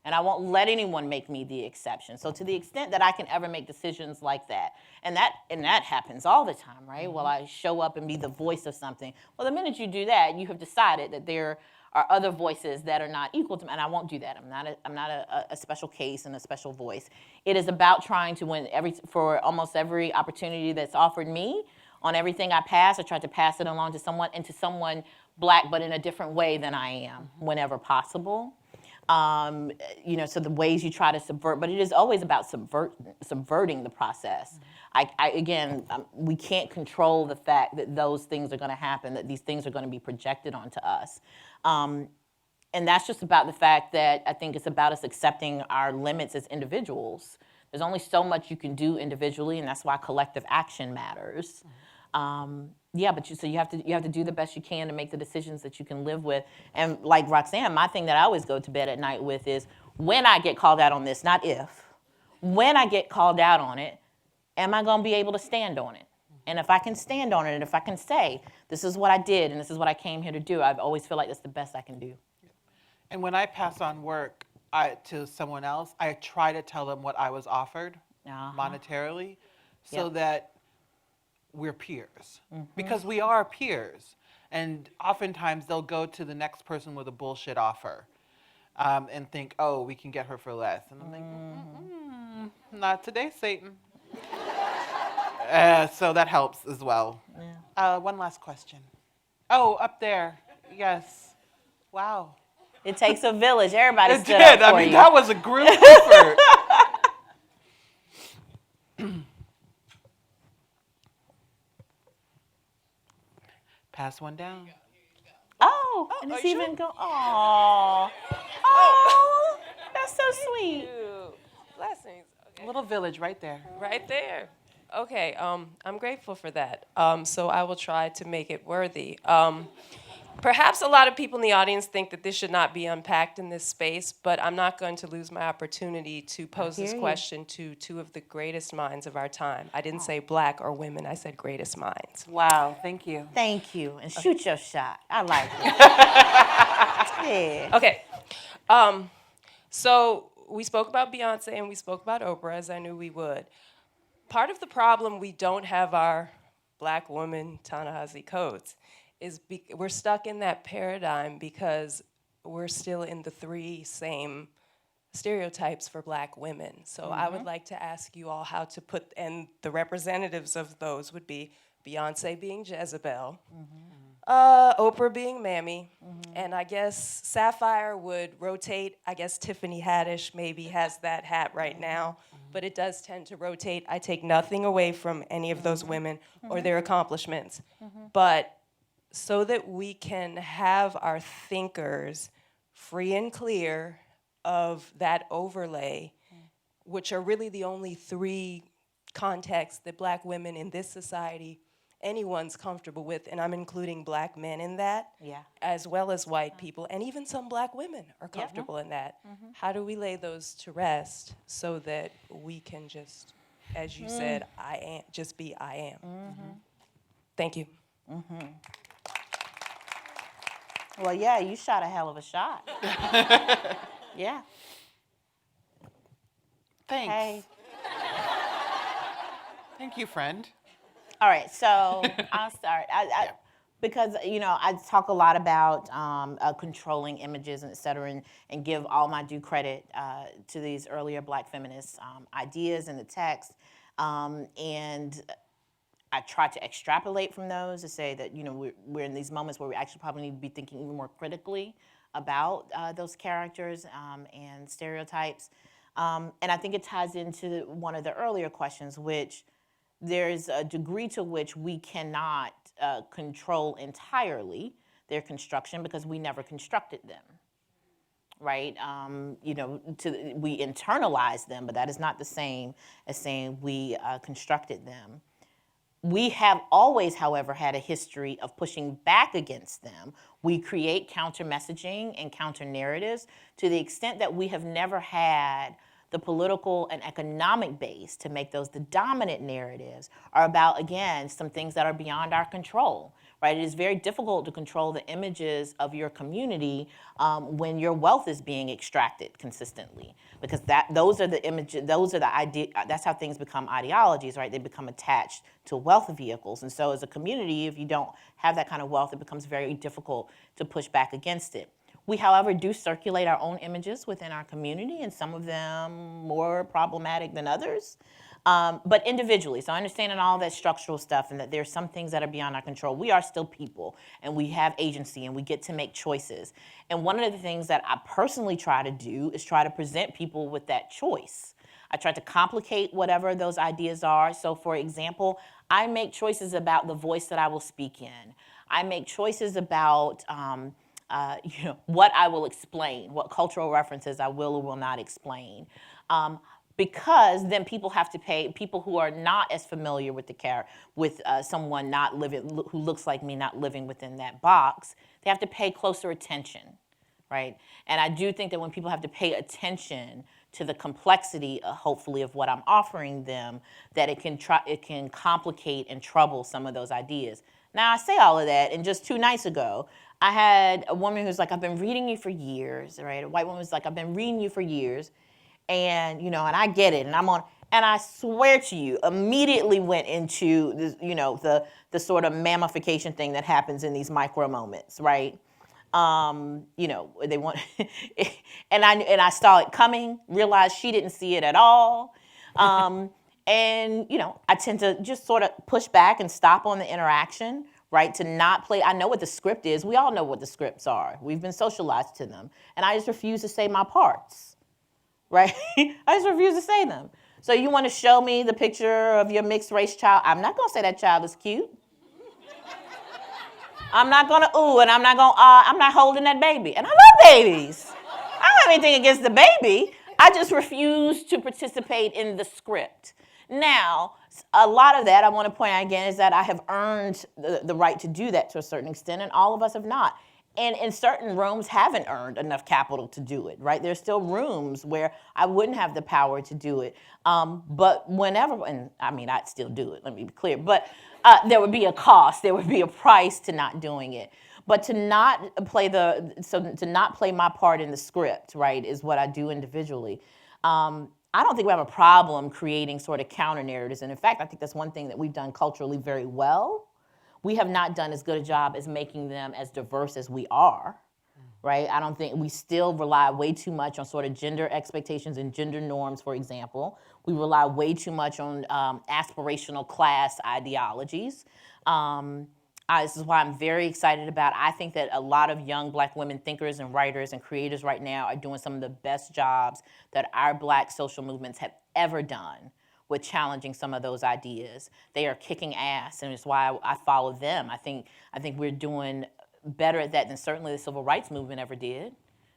And I won't let anyone make me the exception. So to the extent that I can ever make decisions like that, and that happens all the time, right? Will I show up and be the voice of something? Well, the minute you do that, you have decided that there are other voices that are not equal to me, and I won't do that. I'm not a special case and a special voice. It is about trying to win for almost every opportunity that's offered me. On everything I pass, I try to pass it along to someone Black, but in a different way than I am, whenever possible. So the ways you try to subvert, but it is always about subverting the process. We can't control the fact that those things are going to happen, that these things are going to be projected onto us. And that's just about the fact that I think it's about us accepting our limits as individuals. There's only so much you can do individually, and that's why collective action matters. You have to do the best you can to make the decisions that you can live with. And like Roxane, my thing that I always go to bed at night with is, when I get called out on this, not if, when I get called out on it, am I going to be able to stand on it? And if I can stand on it, and if I can say, this is what I did and this is what I came here to do, I always feel like that's the best I can do. And when I pass on work to someone else, I try to tell them what I was offered monetarily, so that we're peers. Because we are peers. And oftentimes they'll go to the next person with a bullshit offer and think, oh, we can get her for less. And I'm like, not today, Satan. So that helps as well. Yeah. One last question. Oh, up there. Yes. Wow. It takes a village. Everybody it stood did. up for I mean, you. that was a group effort. Pass one down. Oh, and it's even go. Oh, that's so sweet. Blessings. Okay. Little village right there. Right there. Okay. I'm grateful for that. So I will try to make it worthy. Perhaps a lot of people in the audience think that this should not be unpacked in this space, but I'm not going to lose my opportunity to pose this question to two of the greatest minds of our time. I didn't say Black or women, I said greatest minds. Wow, thank you. Thank you. And shoot your shot. I like it. Yeah. Okay. So we spoke about Beyonce and we spoke about Oprah, as I knew we would. Part of the problem we don't have our Black woman Ta-Nehisi codes is we're stuck in that paradigm because we're still in the three same stereotypes for Black women. So I would like to ask you all how to put, and the representatives of those would be Beyonce being Jezebel, Oprah being Mammy, and I guess Sapphire would rotate. I guess Tiffany Haddish maybe has that hat right now, but it does tend to rotate. I take nothing away from any of those women or their accomplishments, but so that we can have our thinkers free and clear of that overlay, which are really the only three contexts that Black women in this society, anyone's comfortable with, and I'm including Black men in that, as well as white people, and even some Black women are comfortable in that. How do we lay those to rest so that we can just, as you said, I am, just be I am? Thank you. Well, yeah, you shot a hell of a shot. Yeah. Thanks. Hey. Thank you, friend. All right, so I'll start. Because, I talk a lot about controlling images and et cetera, and give all my due credit to these earlier Black feminist ideas in the text. And I try to extrapolate from those to say that, we're in these moments where we actually probably need to be thinking even more critically about those characters and stereotypes. And I think it ties into one of the earlier questions, which there's a degree to which we cannot control entirely their construction because we never constructed them, right? We internalize them, but that is not the same as saying we constructed them. We have always, however, had a history of pushing back against them. We create counter messaging and counter narratives to the extent that we have never had the political and economic base to make those the dominant narratives are about, again, some things that are beyond our control, right? It is very difficult to control the images of your community when your wealth is being extracted consistently, because those are the images, those are the idea. That's how things become ideologies, right? They become attached to wealth vehicles, and so as a community, if you don't have that kind of wealth, it becomes very difficult to push back against it. We, however, do circulate our own images within our community, and some of them more problematic than others, but individually. So understanding all that structural stuff and that there's some things that are beyond our control. We are still people, and we have agency, and we get to make choices. And one of the things that I personally try to do is try to present people with that choice. I try to complicate whatever those ideas are. So, for example, I make choices about the voice that I will speak in. I make choices about what I will explain, what cultural references I will or will not explain. Because then people have to pay, people who are not as familiar with with someone not living, who looks like me, not living within that box, they have to pay closer attention, right? And I do think that when people have to pay attention to the complexity, hopefully, of what I'm offering them, that it can complicate and trouble some of those ideas. Now, I say all of that, and just 2 nights ago, I had a woman who's like, I've been reading you for years, right? A white woman was like, I've been reading you for years, and, and I get it, and and I swear to you, immediately went into this, the sort of mammification thing that happens in these micro moments, right? They want, and I saw it coming, realized she didn't see it at all. And, I tend to just sort of push back and stop on the interaction, right? To not play. I know what the script is. We all know what the scripts are. We've been socialized to them. And I just refuse to say my parts, right? I just refuse to say them. So you want to show me the picture of your mixed race child? I'm not going to say that child is cute. I'm not going to ooh, and I'm not going to I'm not holding that baby. And I love babies. I don't have anything against the baby. I just refuse to participate in the script. Now, a lot of that, I want to point out again, is that I have earned the right to do that to a certain extent, and all of us have not. And in certain rooms, haven't earned enough capital to do it, right? There's still rooms where I wouldn't have the power to do it. But whenever, and I mean, I'd still do it, let me be clear, but there would be a cost, there would be a price to not doing it. But to not play my part in the script, right, is what I do individually. I don't think we have a problem creating sort of counter narratives. And in fact, I think that's one thing that we've done culturally very well. We have not done as good a job as making them as diverse as we are, right? I don't think we still rely way too much on sort of gender expectations and gender norms, for example. We rely way too much on aspirational class ideologies. This is why I'm very excited about, I think that a lot of young Black women thinkers and writers and creators right now are doing some of the best jobs that our Black social movements have ever done with challenging some of those ideas. They are kicking ass, and it's why I follow them. I think we're doing better at that than certainly the civil rights movement ever did,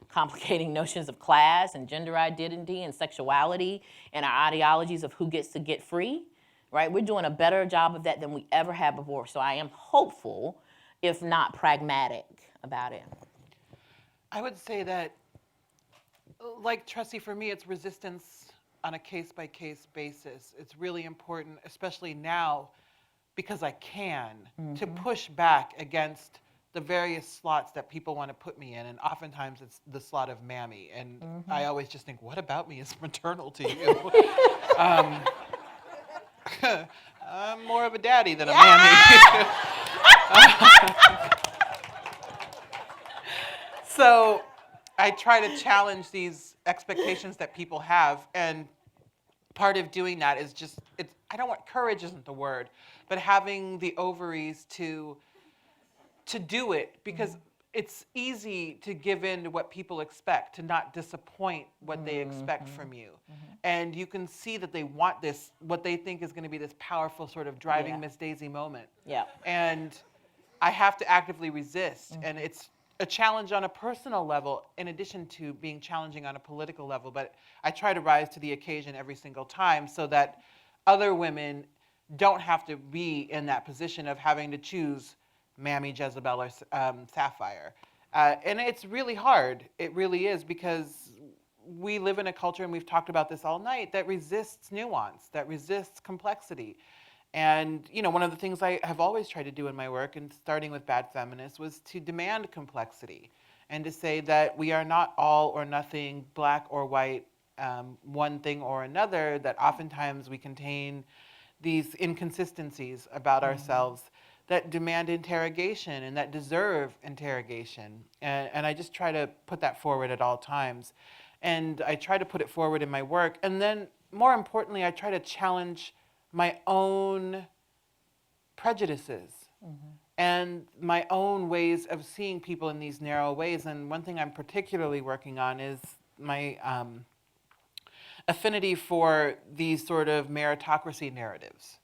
complicating notions of class and gender identity and sexuality and our ideologies of who gets to get free, right? We're doing a better job of that than we ever have before. So I am hopeful, if not pragmatic, about it. I would say that, like Tressie, for me, it's resistance on a case-by-case basis. It's really important, especially now, because I can, to push back against the various slots that people want to put me in, and oftentimes it's the slot of mammy, and I always just think, what about me is maternal to you? I'm more of a daddy than a mammy. So I try to challenge these expectations that people have, and part of doing that is just, courage isn't the word, but having the ovaries to do it, because it's easy to give in to what people expect, to not disappoint what they expect from you. And you can see that they want this, what they think is going to be this powerful sort of driving Miss Daisy moment. Yeah. And I have to actively resist. And it's a challenge on a personal level, in addition to being challenging on a political level. But I try to rise to the occasion every single time so that other women don't have to be in that position of having to choose Mammy, Jezebel, or Sapphire. And it's really hard. It really is, because we live in a culture, and we've talked about this all night, that resists nuance, that resists complexity. And, you know, one of the things I have always tried to do in my work, and starting with Bad Feminist, was to demand complexity and to say that we are not all or nothing, black or white, one thing or another, that oftentimes we contain these inconsistencies about ourselves that demand interrogation and that deserve interrogation. And I just try to put that forward at all times. And I try to put it forward in my work. And then, more importantly, I try to challenge my own prejudices and my own ways of seeing people in these narrow ways. And one thing I'm particularly working on is my affinity for these sort of meritocracy narratives.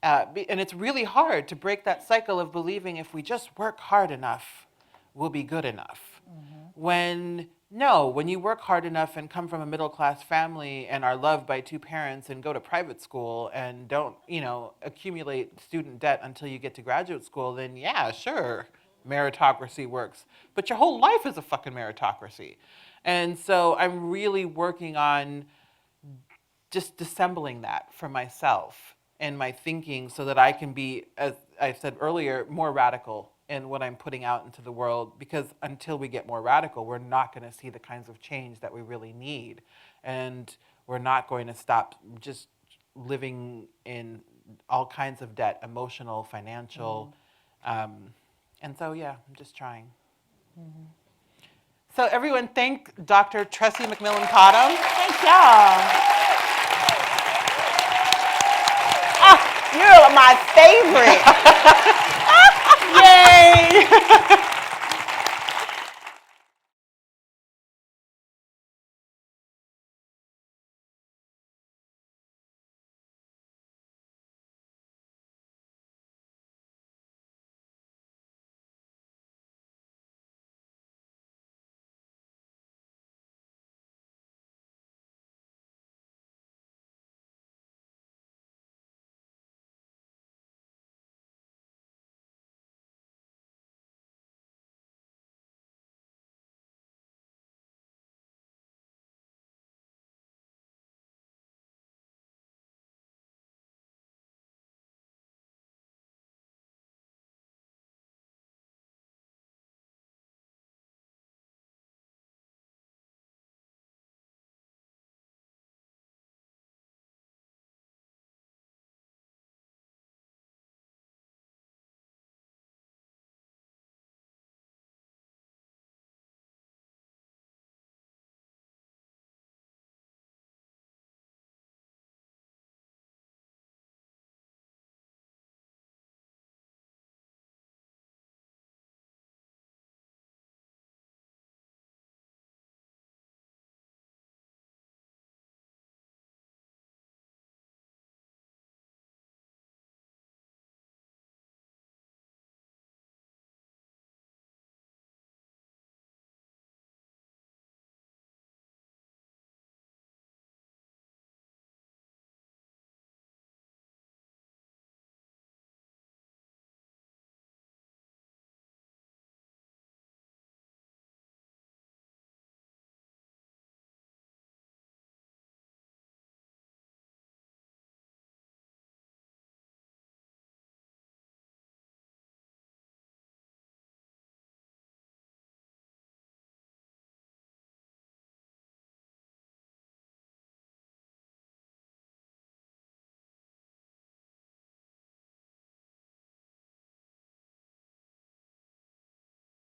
And it's really hard to break that cycle of believing if we just work hard enough, we'll be good enough. When you work hard enough and come from a middle-class family and are loved by two parents and go to private school and don't, accumulate student debt until you get to graduate school, then yeah, sure, meritocracy works. But your whole life is a fucking meritocracy. And so I'm really working on just dissembling that for myself and my thinking so that I can be, as I said earlier, more radical in what I'm putting out into the world, because until we get more radical, we're not going to see the kinds of change that we really need. And we're not going to stop just living in all kinds of debt, emotional, financial. And so, yeah, I'm just trying. So everyone, thank Dr. Tressie McMillan Cottom. Thank y'all. You're my favorite.